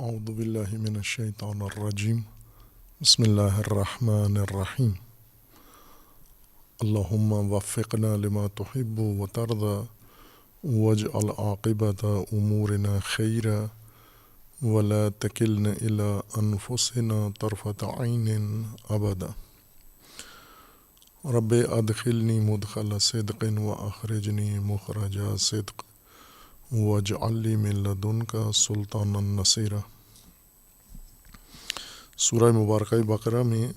اعوذ باللہ من الشیطان الرجیم بسم اللہ الرحمن الرحیم اللہم وفقنا لما تحب وترضى واجعل عاقبۃ امورنا خیرا ولا تکلنا الی انفسنا طرفۃ عین ابدا رب ادخلنی مدخل صدق واخرجنی مخرج صدق واجعل لی من لدنک سلطانا نصیرا۔ سورہ مبارکہ بقرہ میں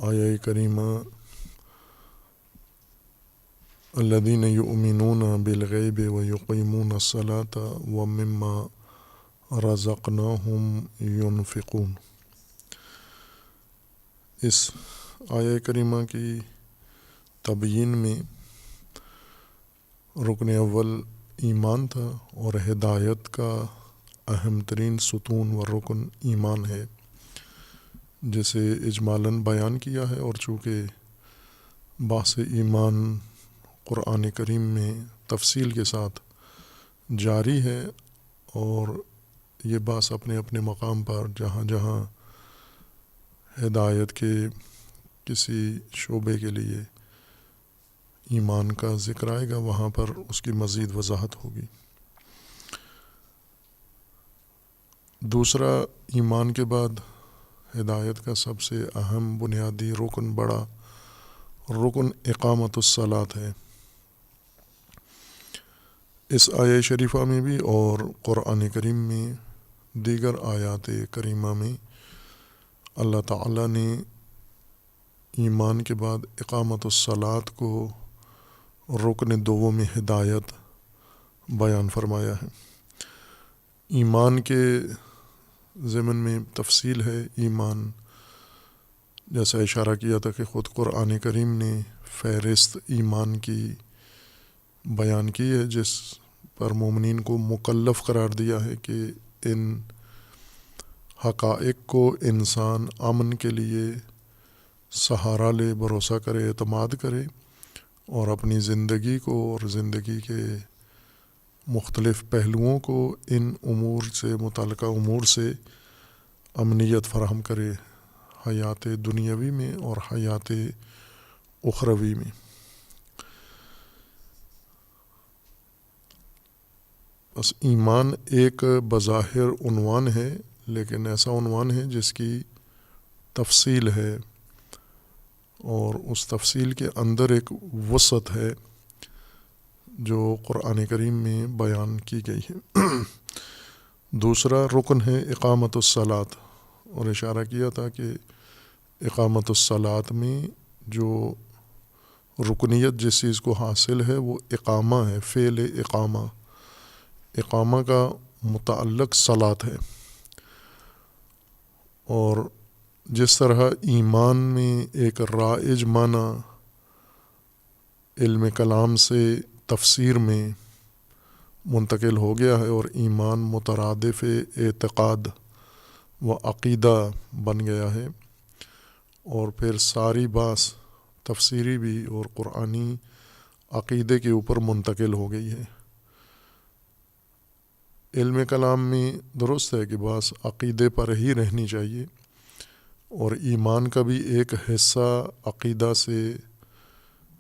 آیہ کریمہ الذین یؤمنون بالغیب ویقیمون الصلاۃ ومما رزقناہم ینفقون، اس آیہ کریمہ کی تبیین میں رکن اول ایمان تھا اور ہدایت کا اہم ترین ستون و رکن ایمان ہے، جسے اجمالاً بیان کیا ہے، اور چونکہ بحث ایمان قرآن کریم میں تفصیل کے ساتھ جاری ہے، اور یہ بحث اپنے اپنے مقام پر جہاں جہاں ہدایت کے کسی شعبے کے لیے ایمان کا ذکر آئے گا وہاں پر اس کی مزید وضاحت ہوگی۔ دوسرا، ایمان کے بعد ہدایت کا سب سے اہم بنیادی رکن، بڑا رکن اقامت الصلاۃ ہے۔ اس آیہ شریفہ میں بھی اور قرآن کریم میں دیگر آیات کریمہ میں اللہ تعالیٰ نے ایمان کے بعد اقامت الصلاۃ کو رکن دوم ہدایت بیان فرمایا ہے۔ ایمان کے ضمن میں تفصیل ہے۔ ایمان، جیسا اشارہ کیا تھا کہ خود قرآن کریم نے فہرست ایمان کی بیان کی ہے، جس پر مومنین کو مکلف قرار دیا ہے کہ ان حقائق کو انسان امن کے لیے سہارا لے، بھروسہ کرے، اعتماد کرے، اور اپنی زندگی کو اور زندگی کے مختلف پہلوؤں کو ان امور سے، متعلقہ امور سے امنیت فراہم کرے، حیات دنیاوی میں اور حیات اخروی میں۔ بس ایمان ایک بظاہر عنوان ہے، لیکن ایسا عنوان ہے جس کی تفصیل ہے، اور اس تفصیل کے اندر ایک وسعت ہے جو قرآن کریم میں بیان کی گئی ہے۔ دوسرا رکن ہے اقامت الصلاۃ، اور اشارہ کیا تھا کہ اقامت الصلاۃ میں جو رکنیت جس چیز کو حاصل ہے وہ اقامہ ہے، فعل اقامہ، اقامہ کا متعلق صلاۃ ہے۔ اور جس طرح ایمان میں ایک رائج معنی علم کلام سے تفسیر میں منتقل ہو گیا ہے، اور ایمان مترادف اعتقاد و عقیدہ بن گیا ہے، اور پھر ساری بحث تفسیری بھی اور قرآنی عقیدے کے اوپر منتقل ہو گئی ہے۔ علم کلام میں درست ہے کہ بحث عقیدے پر ہی رہنی چاہیے، اور ایمان کا بھی ایک حصہ عقیدہ سے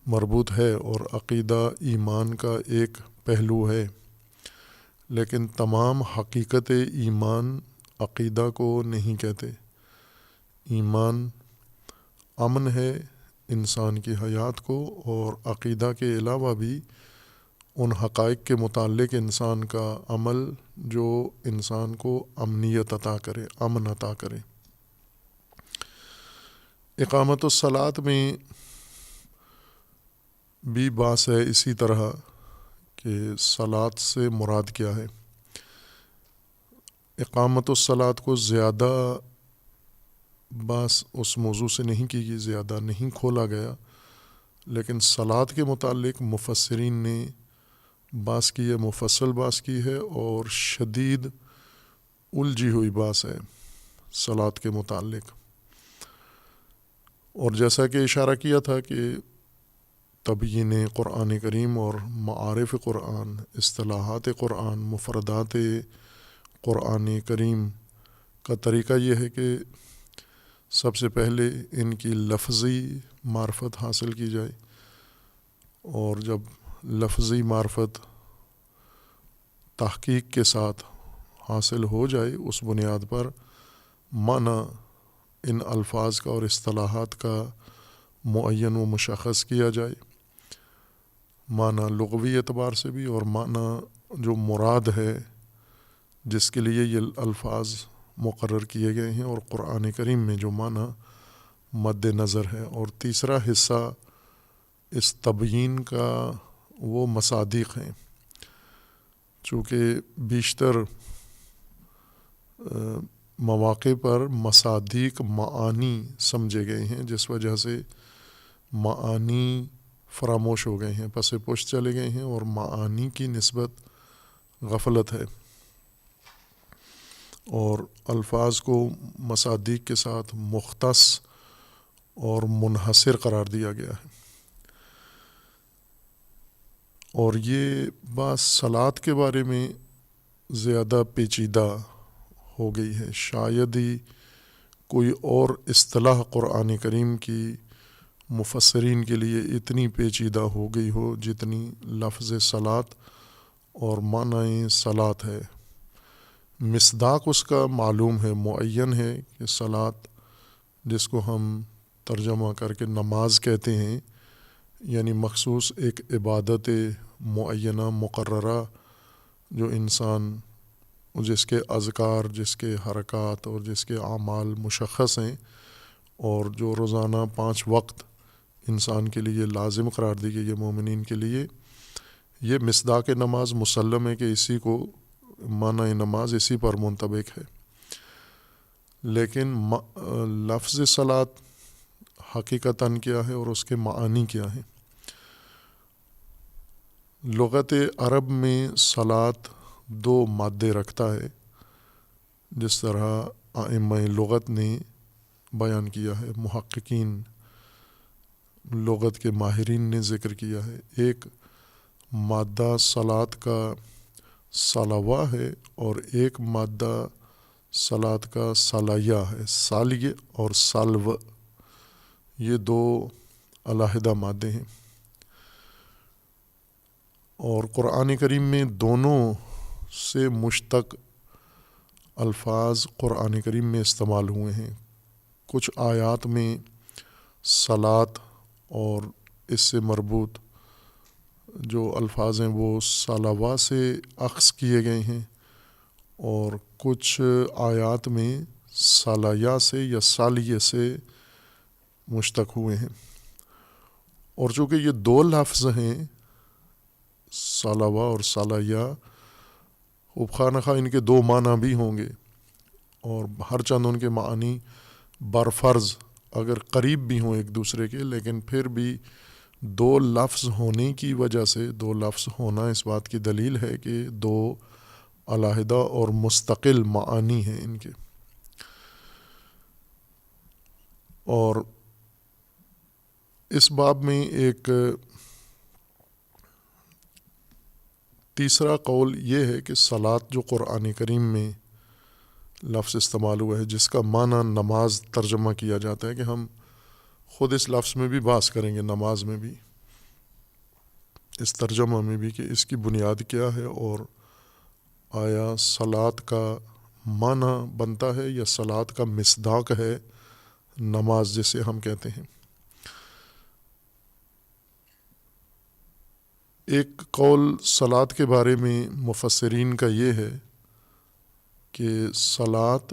مربوط ہے، اور عقیدہ ایمان کا ایک پہلو ہے، لیکن تمام حقیقت ایمان عقیدہ کو نہیں کہتے۔ ایمان امن ہے انسان کی حیات کو، اور عقیدہ کے علاوہ بھی ان حقائق کے متعلق انسان کا عمل جو انسان کو امنیت عطا کرے، امن عطا کرے۔ اقامت الصلاۃ میں بھی بحث ہے اسی طرح کہ صلاۃ سے مراد کیا ہے۔ اقامت الصلاۃ کو زیادہ بحث اس موضوع سے نہیں کی گئی، زیادہ نہیں کھولا گیا، لیکن صلاۃ کے متعلق مفسرین نے بحث کی ہے، مفصل بحث کی ہے، اور شدید الجھی ہوئی بحث ہے صلاۃ کے متعلق۔ اور جیسا کہ اشارہ کیا تھا کہ تبیین قرآن کریم اور معارف قرآن، اصطلاحات قرآن، مفردات قرآن کریم کا طریقہ یہ ہے کہ سب سے پہلے ان کی لفظی معرفت حاصل کی جائے، اور جب لفظی معرفت تحقیق کے ساتھ حاصل ہو جائے اس بنیاد پر معنی ان الفاظ کا اور اصطلاحات کا معین و مشخص کیا جائے، معنی لغوی اعتبار سے بھی اور معنی جو مراد ہے جس کے لیے یہ الفاظ مقرر کیے گئے ہیں، اور قرآن کریم میں جو معنی مد نظر ہے۔ اور تیسرا حصہ اس تبیین کا وہ مصادیق ہیں، چونکہ بیشتر مواقع پر مصادیق معانی سمجھے گئے ہیں، جس وجہ سے معانی فراموش ہو گئے ہیں، پس پش چلے گئے ہیں، اور معانی کی نسبت غفلت ہے، اور الفاظ کو مصادیق کے ساتھ مختص اور منحصر قرار دیا گیا ہے۔ اور یہ بات صلاۃ کے بارے میں زیادہ پیچیدہ ہو گئی ہے، شاید ہی کوئی اور اصطلاح قرآن کریم کی مفسرین کے لیے اتنی پیچیدہ ہو گئی ہو جتنی لفظ صلاۃ اور معنی صلاۃ ہے۔ مصداق اس کا معلوم ہے، معین ہے کہ صلاۃ جس کو ہم ترجمہ کر کے نماز کہتے ہیں، یعنی مخصوص ایک عبادت معینہ مقررہ جو انسان جس کے اذکار، جس کے حرکات اور جس کے اعمال مشخص ہیں، اور جو روزانہ 5 وقت انسان کے لیے لازم قرار دی گئی ہے مومنین کے لیے، یہ مصداق نماز مسلم ہے کہ اسی کو معنی نماز اسی پر منطبق ہے۔ لیکن لفظ صلاۃ حقیقتاً کیا ہے اور اس کے معانی کیا ہیں؟ لغت عرب میں صلاۃ 2 مادے رکھتا ہے، جس طرح ائمہ لغت نے بیان کیا ہے، محققین لغت کے ماہرین نے ذکر کیا ہے۔ ایک مادہ صلاۃ کا صلوہ ہے، اور ایک مادہ صلاۃ کا صلیہ ہے۔ صالیہ اور سلو یہ 2 علیحدہ مادے ہیں، اور قرآن کریم میں دونوں سے مشتق الفاظ قرآن کریم میں استعمال ہوئے ہیں۔ کچھ آیات میں صلاۃ اور اس سے مربوط جو الفاظ ہیں وہ صلوہ سے اخذ کیے گئے ہیں، اور کچھ آیات میں صلیہ سے یا صالیہ سے مشتق ہوئے ہیں۔ اور چونکہ یہ 2 لفظ ہیں صلوہ اور صلیہ، خوب خواہ نخواہ ان کے 2 معنی بھی ہوں گے، اور ہر چند ان کے معنی برفرض اگر قریب بھی ہوں ایک دوسرے کے، لیکن پھر بھی 2 لفظ ہونے کی وجہ سے، 2 لفظ ہونا اس بات کی دلیل ہے کہ 2 علیحدہ اور مستقل معانی ہیں ان کے۔ اور اس باب میں ایک تیسرا قول یہ ہے کہ صلاۃ جو قرآن کریم میں لفظ استعمال ہوا ہے، جس کا معنی نماز ترجمہ کیا جاتا ہے، کہ ہم خود اس لفظ میں بھی بحث کریں گے، نماز میں بھی، اس ترجمہ میں بھی، کہ اس کی بنیاد کیا ہے، اور آیا صلاۃ کا معنی بنتا ہے یا صلاۃ کا مصداق ہے نماز جسے ہم کہتے ہیں۔ ایک قول صلاۃ کے بارے میں مفسرین کا یہ ہے کہ صلاۃ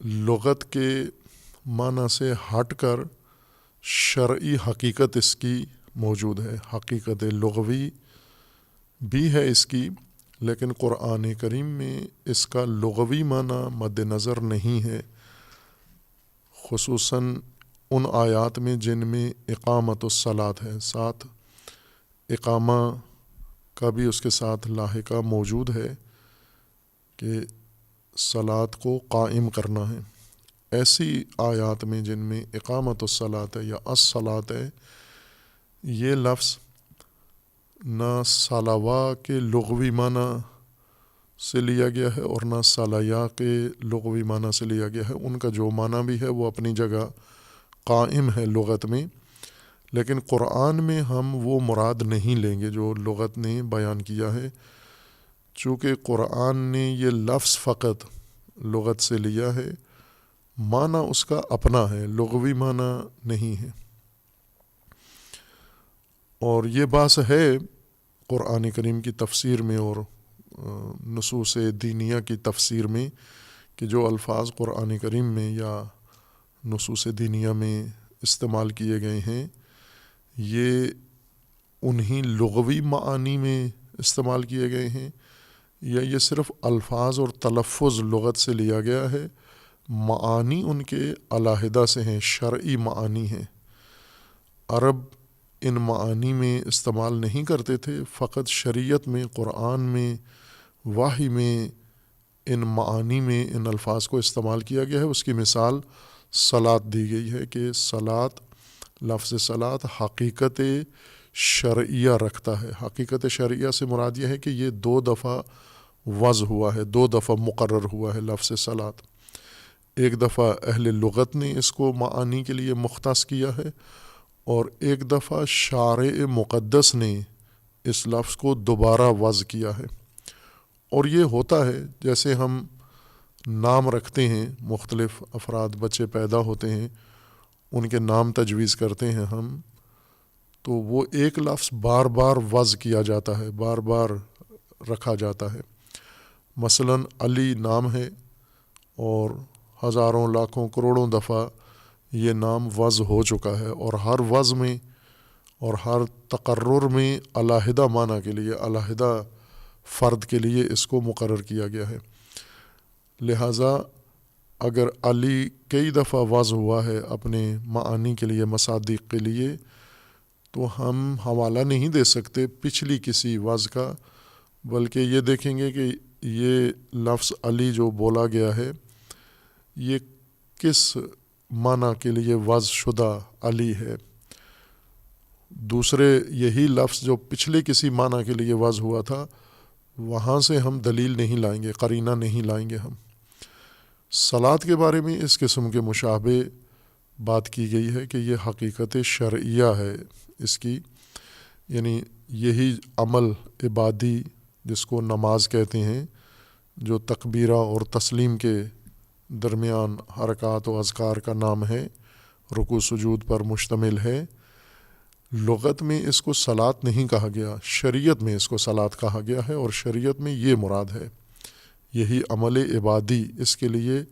لغت کے معنی سے ہٹ کر شرعی حقیقت اس کی موجود ہے، حقیقت لغوی بھی ہے اس کی، لیکن قرآن کریم میں اس کا لغوی معنی مد نظر نہیں ہے، خصوصاً ان آیات میں جن میں اقامت الصلاۃ ہے، ساتھ اقامہ کا بھی اس کے ساتھ لاحقہ موجود ہے کہ صلاۃ کو قائم کرنا ہے۔ ایسی آیات میں جن میں اقامت الصلاۃ ہے یا الصلاۃ ہے، یہ لفظ نہ صلوہ کے لغوی معنی سے لیا گیا ہے اور نہ صلاحیہ کے لغوی معنی سے لیا گیا ہے۔ ان کا جو معنی بھی ہے وہ اپنی جگہ قائم ہے لغت میں، لیکن قرآن میں ہم وہ مراد نہیں لیں گے جو لغت نے بیان کیا ہے، چونکہ قرآن نے یہ لفظ فقط لغت سے لیا ہے، معنی اس کا اپنا ہے، لغوی معنی نہیں ہے۔ اور یہ بات ہے قرآن کریم کی تفسیر میں اور نصوص دینیہ کی تفسیر میں کہ جو الفاظ قرآن کریم میں یا نصوص دینیہ میں استعمال کیے گئے ہیں یہ انہی لغوی معانی میں استعمال کیے گئے ہیں یا یہ صرف الفاظ اور تلفظ لغت سے لیا گیا ہے، معانی ان کے علیحدہ سے ہیں، شرعی معانی ہیں۔ عرب ان معانی میں استعمال نہیں کرتے تھے، فقط شریعت میں، قرآن میں، وحی میں ان معانی میں ان الفاظ کو استعمال کیا گیا ہے۔ اس کی مثال صلاۃ دی گئی ہے کہ صلاۃ، لفظ صلاۃ حقیقت شرعیہ رکھتا ہے۔ حقیقت شرعیہ سے مراد یہ ہے کہ یہ 2 دفعہ وضع ہوا ہے، 2 دفعہ مقرر ہوا ہے لفظ صلاۃ۔ ایک دفعہ اہل لغت نے اس کو معانی کے لیے مختص کیا ہے اور ایک دفعہ شارع مقدس نے اس لفظ کو دوبارہ وضع کیا ہے۔ اور یہ ہوتا ہے جیسے ہم نام رکھتے ہیں، مختلف افراد بچے پیدا ہوتے ہیں، ان کے نام تجویز کرتے ہیں ہم، تو وہ ایک لفظ بار بار وضع کیا جاتا ہے، بار بار رکھا جاتا ہے۔ مثلا علی نام ہے اور ہزاروں، لاکھوں، کروڑوں دفعہ یہ نام وضع ہو چکا ہے، اور ہر وضع میں اور ہر تقرر میں علیحدہ معنی کے لیے، علیحدہ فرد کے لیے اس کو مقرر کیا گیا ہے۔ لہٰذا اگر علی کئی دفعہ وضع ہوا ہے اپنے معانی کے لیے، مصادیق کے لیے، تو ہم حوالہ نہیں دے سکتے پچھلی کسی وضع کا، بلکہ یہ دیکھیں گے کہ یہ لفظ علی جو بولا گیا ہے یہ کس معنی کے لیے وضع شدہ علی ہے۔ دوسرے یہی لفظ جو پچھلے کسی معنی کے لیے وضع ہوا تھا، وہاں سے ہم دلیل نہیں لائیں گے، قرینہ نہیں لائیں گے ہم۔ صلاۃ کے بارے میں اس قسم کے مشابہ بات کی گئی ہے کہ یہ حقیقت شرعیہ ہے اس کی، یعنی یہی عمل عبادی جس کو نماز کہتے ہیں، جو تکبیرہ اور تسلیم کے درمیان حرکات و اذکار کا نام ہے، رکوع سجود پر مشتمل ہے۔ لغت میں اس کو صلاۃ نہیں کہا گیا، شریعت میں اس کو صلاۃ کہا گیا ہے، اور شریعت میں یہ مراد ہے، یہی عمل عبادی، اس کے لیے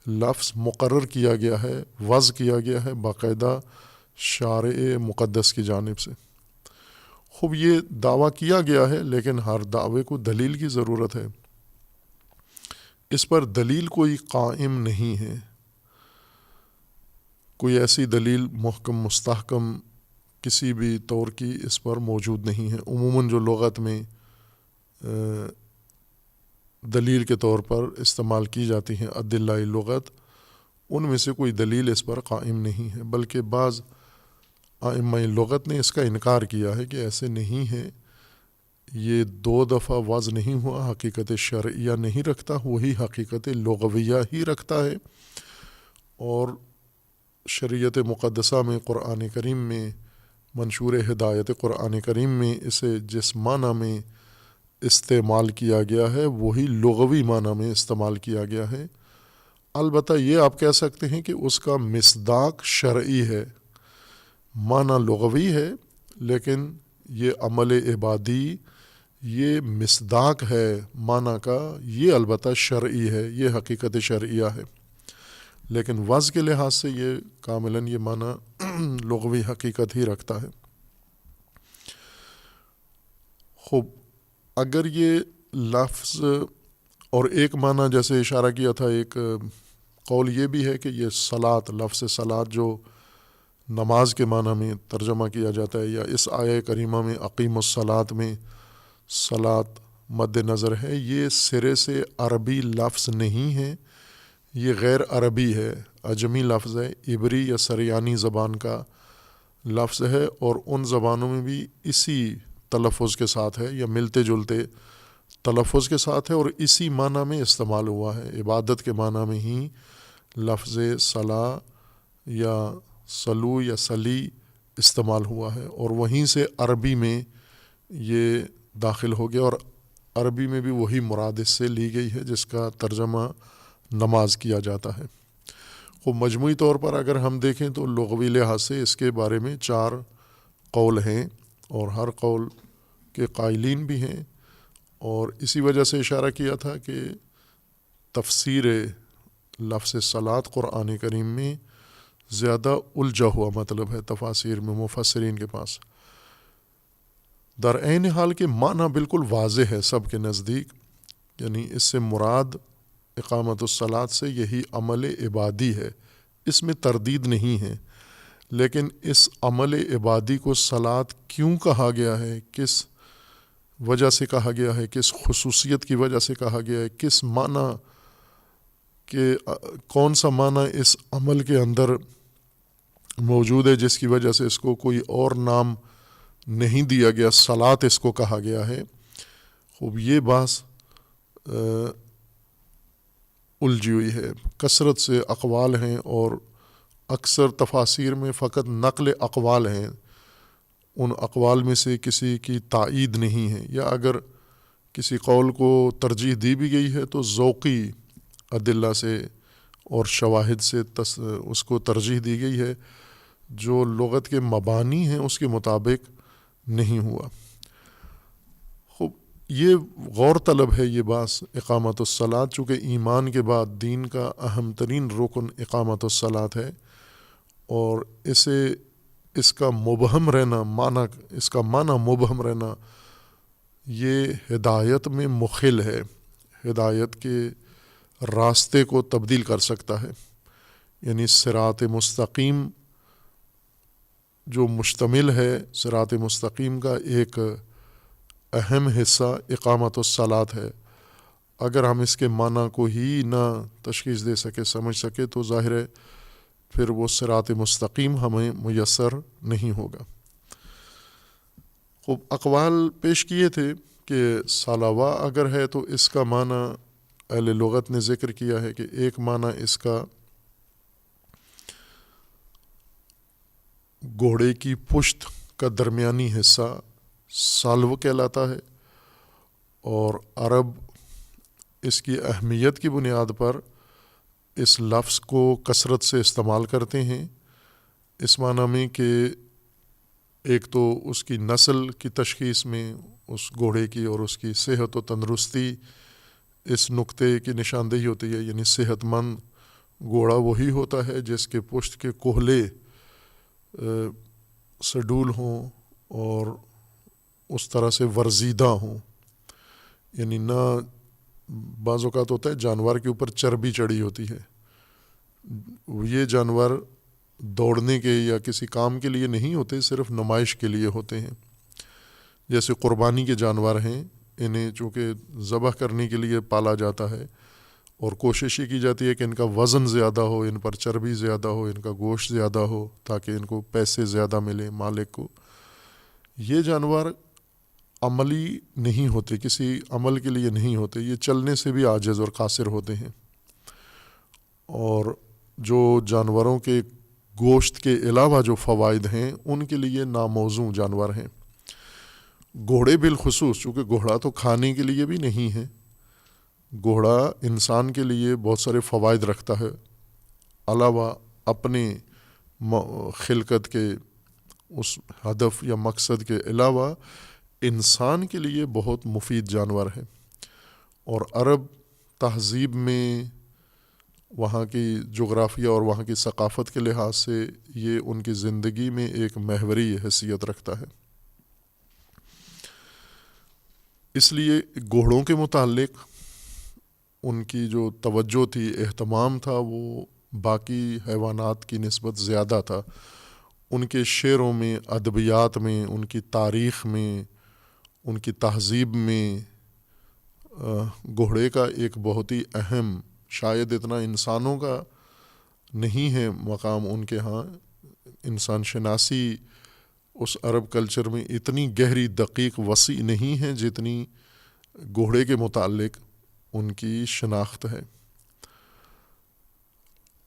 لفظ مقرر کیا گیا ہے، وضع کیا گیا ہے باقاعدہ شارع مقدس کی جانب سے۔ خوب یہ دعویٰ کیا گیا ہے، لیکن ہر دعوے کو دلیل کی ضرورت ہے، اس پر دلیل کوئی قائم نہیں ہے، کوئی ایسی دلیل محکم مستحکم کسی بھی طور کی اس پر موجود نہیں ہے۔ عموماً جو لغت میں دلیل کے طور پر استعمال کی جاتی ہیں ادلہ لغت، ان میں سے کوئی دلیل اس پر قائم نہیں ہے، بلکہ بعض ائمہ لغت نے اس کا انکار کیا ہے کہ ایسے نہیں ہے، یہ 2 دفعہ وضع نہیں ہوا، حقیقت شرعیہ نہیں رکھتا، وہی حقیقت لغویہ ہی رکھتا ہے۔ اور شریعت مقدسہ میں، قرآن کریم میں، منشور ہدایت قرآن کریم میں اسے جس معنی میں استعمال کیا گیا ہے وہی لغوی معنی میں استعمال کیا گیا ہے۔ البتہ یہ آپ کہہ سکتے ہیں کہ اس کا مصداق شرعی ہے، معنی لغوی ہے، لیکن یہ عمل عبادی، یہ مصداق ہے معنی کا، یہ البتہ شرعی ہے، یہ حقیقت شرعیہ ہے، لیکن وضع کے لحاظ سے یہ کاملاً یہ معنی لغوی حقیقت ہی رکھتا ہے۔ خوب، اگر یہ لفظ اور ایک معنی جیسے اشارہ کیا تھا، ایک قول یہ بھی ہے کہ یہ صلاۃ، لفظ صلاۃ جو نماز کے معنی میں ترجمہ کیا جاتا ہے، یا اس آیہ کریمہ میں اقیم الصلاۃ میں صلاۃ مد نظر ہے، یہ سرے سے عربی لفظ نہیں ہے، یہ غیر عربی ہے، عجمی لفظ ہے، عبری یا سریانی زبان کا لفظ ہے، اور ان زبانوں میں بھی اسی تلفظ کے ساتھ ہے یا ملتے جلتے تلفظ کے ساتھ ہے اور اسی معنی میں استعمال ہوا ہے. عبادت کے معنی میں ہی لفظ صلاح یا صلو یا صلی استعمال ہوا ہے اور وہیں سے عربی میں یہ داخل ہو گیا اور عربی میں بھی وہی مراد اس سے لی گئی ہے جس کا ترجمہ نماز کیا جاتا ہے. مجموعی طور پر اگر ہم دیکھیں تو لغوی لحاظ سے اس کے بارے میں 4 قول ہیں اور ہر قول کے قائلین بھی ہیں اور اسی وجہ سے اشارہ کیا تھا کہ تفسیر لفظ صلاۃ قرآن کریم میں زیادہ الجھا ہوا مطلب ہے تفاسیر میں مفسرین کے پاس. در عین حال کے معنی بالکل واضح ہے سب کے نزدیک، یعنی اس سے مراد اقامت الصلاۃ سے یہی عمل عبادی ہے، اس میں تردید نہیں ہے. لیکن اس عمل عبادی کو صلاۃ کیوں کہا گیا ہے، کس وجہ سے کہا گیا ہے، کس خصوصیت کی وجہ سے کہا گیا ہے، کس معنی کہ کون سا معنی اس عمل کے اندر موجود ہے جس کی وجہ سے اس کو کوئی اور نام نہیں دیا گیا، صلاۃ اس کو کہا گیا ہے. یہ بات الجھی ہوئی ہے. کثرت سے اقوال ہیں اور اکثر تفاسیر میں فقط نقل اقوال ہیں، ان اقوال میں سے کسی کی تائید نہیں ہے، یا اگر کسی قول کو ترجیح دی بھی گئی ہے تو ذوقی ادلہ سے اور شواہد سے اس کو ترجیح دی گئی ہے جو لغت کے مبانی ہیں اس کے مطابق نہیں ہوا. یہ غور طلب ہے یہ بات اقامت الصلاۃ، چونکہ ایمان کے بعد دین کا اہم ترین رکن اقامت الصلاۃ ہے اور اس کا مبہم رہنا اس کا معنی مبہم رہنا یہ ہدایت میں مخل ہے، ہدایت کے راستے کو تبدیل کر سکتا ہے. یعنی صراط مستقیم جو مشتمل ہے، صراط مستقیم کا ایک اہم حصہ اقامت الصلاۃ ہے. اگر ہم اس کے معنی کو ہی نہ تشخیص دے سکے، سمجھ سکے، تو ظاہر ہے پھر وہ صراط مستقیم ہمیں میسر نہیں ہوگا. اقوال پیش کیے تھے کہ صلوا اگر ہے تو اس کا معنی اہل لغت نے ذکر کیا ہے کہ ایک معنی اس کا گھوڑے کی پشت کا درمیانی حصہ سالو کہلاتا ہے اور عرب اس کی اہمیت کی بنیاد پر اس لفظ کو کثرت سے استعمال کرتے ہیں اس معنی میں کہ ایک تو اس کی نسل کی تشخیص میں اس گھوڑے کی اور اس کی صحت و تندرستی اس نقطے کی نشاندہی ہوتی ہے. یعنی صحت مند گھوڑا وہی ہوتا ہے جس کے پشت کے کوہلے سڈول ہوں اور اس طرح سے ورزیدہ ہوں. یعنی نہ بعض اوقات ہوتا ہے جانور کے اوپر چربی چڑھی ہوتی ہے، یہ جانور دوڑنے کے یا کسی کام کے لیے نہیں ہوتے، صرف نمائش کے لیے ہوتے ہیں. جیسے قربانی کے جانور ہیں، انہیں چونکہ ذبح کرنے کے لیے پالا جاتا ہے اور کوشش یہ کی جاتی ہے کہ ان کا وزن زیادہ ہو، ان پر چربی زیادہ ہو، ان کا گوشت زیادہ ہو تاکہ ان کو پیسے زیادہ ملے مالک کو. یہ جانور عملی نہیں ہوتے، کسی عمل کے لیے نہیں ہوتے، یہ چلنے سے بھی عاجز اور قاصر ہوتے ہیں. اور جو جانوروں کے گوشت کے علاوہ جو فوائد ہیں ان کے لیے ناموزوں جانور ہیں. گھوڑے بالخصوص، چونکہ گھوڑا تو کھانے کے لیے بھی نہیں ہے، گھوڑا انسان کے لیے بہت سارے فوائد رکھتا ہے علاوہ اپنے خلقت کے اس ہدف یا مقصد کے علاوہ انسان کے لیے بہت مفید جانور ہے. اور عرب تہذیب میں وہاں کی جغرافیہ اور وہاں کی ثقافت کے لحاظ سے یہ ان کی زندگی میں ایک محوری حیثیت رکھتا ہے. اس لیے گھوڑوں کے متعلق ان کی جو توجہ تھی، اہتمام تھا، وہ باقی حیوانات کی نسبت زیادہ تھا. ان کے شعروں میں، ادبیات میں، ان کی تاریخ میں، ان کی تہذیب میں گھوڑے کا ایک بہت ہی اہم، شاید اتنا انسانوں کا نہیں ہے مقام ان کے ہاں. انسان شناسی اس عرب کلچر میں اتنی گہری، دقیق، وسیع نہیں ہے جتنی گھوڑے کے متعلق ان کی شناخت ہے،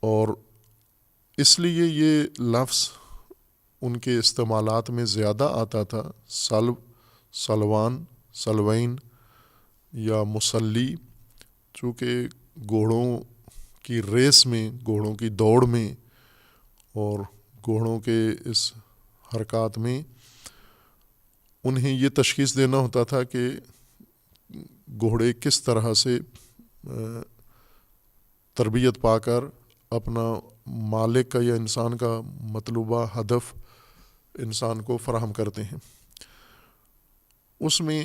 اور اس لیے یہ لفظ ان کے استعمالات میں زیادہ آتا تھا، سلو، سلوان، سلوین یا مسلی، چونکہ گھوڑوں کی ریس میں، گھوڑوں کی دوڑ میں اور گھوڑوں کے اس حرکات میں انہیں یہ تشخیص دینا ہوتا تھا کہ گھوڑے کس طرح سے تربیت پا کر اپنا مالک کا یا انسان کا مطلوبہ ہدف انسان کو فراہم کرتے ہیں۔ اس میں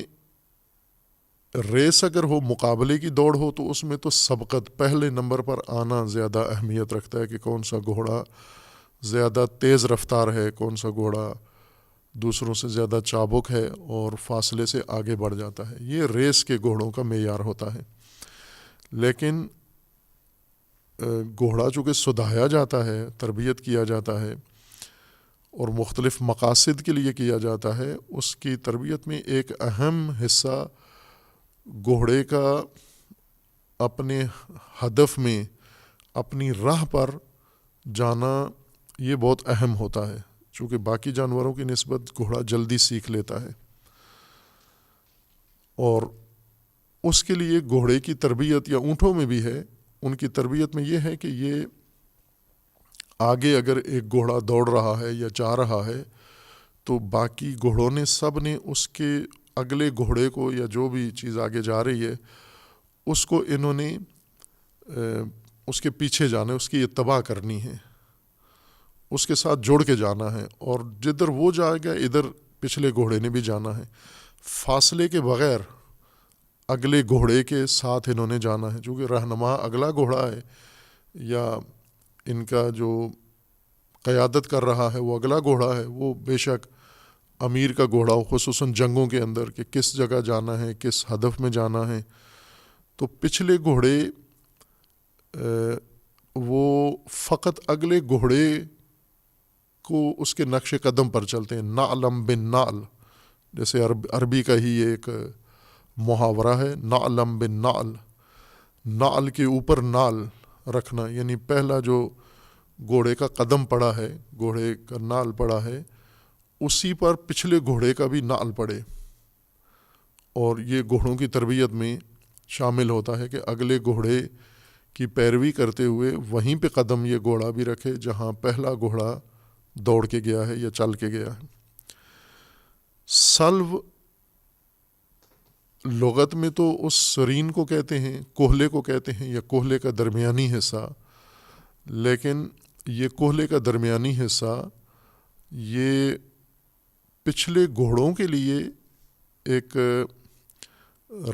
ریس اگر ہو، مقابلے کی دوڑ ہو، تو اس میں تو سبقت، پہلے نمبر پر آنا زیادہ اہمیت رکھتا ہے کہ کون سا گھوڑا زیادہ تیز رفتار ہے، کون سا گھوڑا دوسروں سے زیادہ چابک ہے اور فاصلے سے آگے بڑھ جاتا ہے۔ یہ ریس کے گھوڑوں کا معیار ہوتا ہے۔ لیکن گھوڑا چونکہ سدھایا جاتا ہے، تربیت کیا جاتا ہے اور مختلف مقاصد کے لیے کیا جاتا ہے، اس کی تربیت میں ایک اہم حصہ گھوڑے کا اپنے ہدف میں، اپنی راہ پر جانا، یہ بہت اہم ہوتا ہے، چونکہ باقی جانوروں کی نسبت گھوڑا جلدی سیکھ لیتا ہے، اور اس کے لیے گھوڑے کی تربیت، یا اونٹوں میں بھی ہے، ان کی تربیت میں یہ ہے کہ یہ آگے اگر ایک گھوڑا دوڑ رہا ہے یا جا رہا ہے تو باقی گھوڑوں نے سب نے اس کے اگلے گھوڑے کو، یا جو بھی چیز آگے جا رہی ہے، اس کو انہوں نے اس کے پیچھے جانا ہے، اس کی اتباع کرنی ہے، اس کے ساتھ جوڑ کے جانا ہے، اور جدھر وہ جائے گا ادھر پچھلے گھوڑے نے بھی جانا ہے، فاصلے کے بغیر اگلے گھوڑے کے ساتھ انہوں نے جانا ہے، چونکہ رہنما اگلا گھوڑا ہے یا ان کا جو قیادت کر رہا ہے وہ اگلا گھوڑا ہے، وہ بے شک امیر کا گھوڑا ہو، خصوصاً جنگوں کے اندر کہ کس جگہ جانا ہے، کس ہدف میں جانا ہے، تو پچھلے گھوڑے وہ فقط اگلے گھوڑے کو اس کے نقش قدم پر چلتے ہیں، نعلم بن نعل، جیسے عربی کا ہی ایک محاورہ ہے، نعلم بن نعل، نعل کے اوپر نعل رکھنا، یعنی پہلا جو گھوڑے کا قدم پڑا ہے، گھوڑے کا نعل پڑا ہے، اسی پر پچھلے گھوڑے کا بھی نعل پڑے، اور یہ گھوڑوں کی تربیت میں شامل ہوتا ہے کہ اگلے گھوڑے کی پیروی کرتے ہوئے وہیں پہ قدم یہ گھوڑا بھی رکھے جہاں پہلا گھوڑا دوڑ کے گیا ہے یا چل کے گیا ہے۔ سلو لغت میں تو اس سرین کو کہتے ہیں، کوہلے کو کہتے ہیں، یا کوہلے کا درمیانی حصہ، لیکن یہ کوہلے کا درمیانی حصہ یہ پچھلے گھوڑوں کے لیے ایک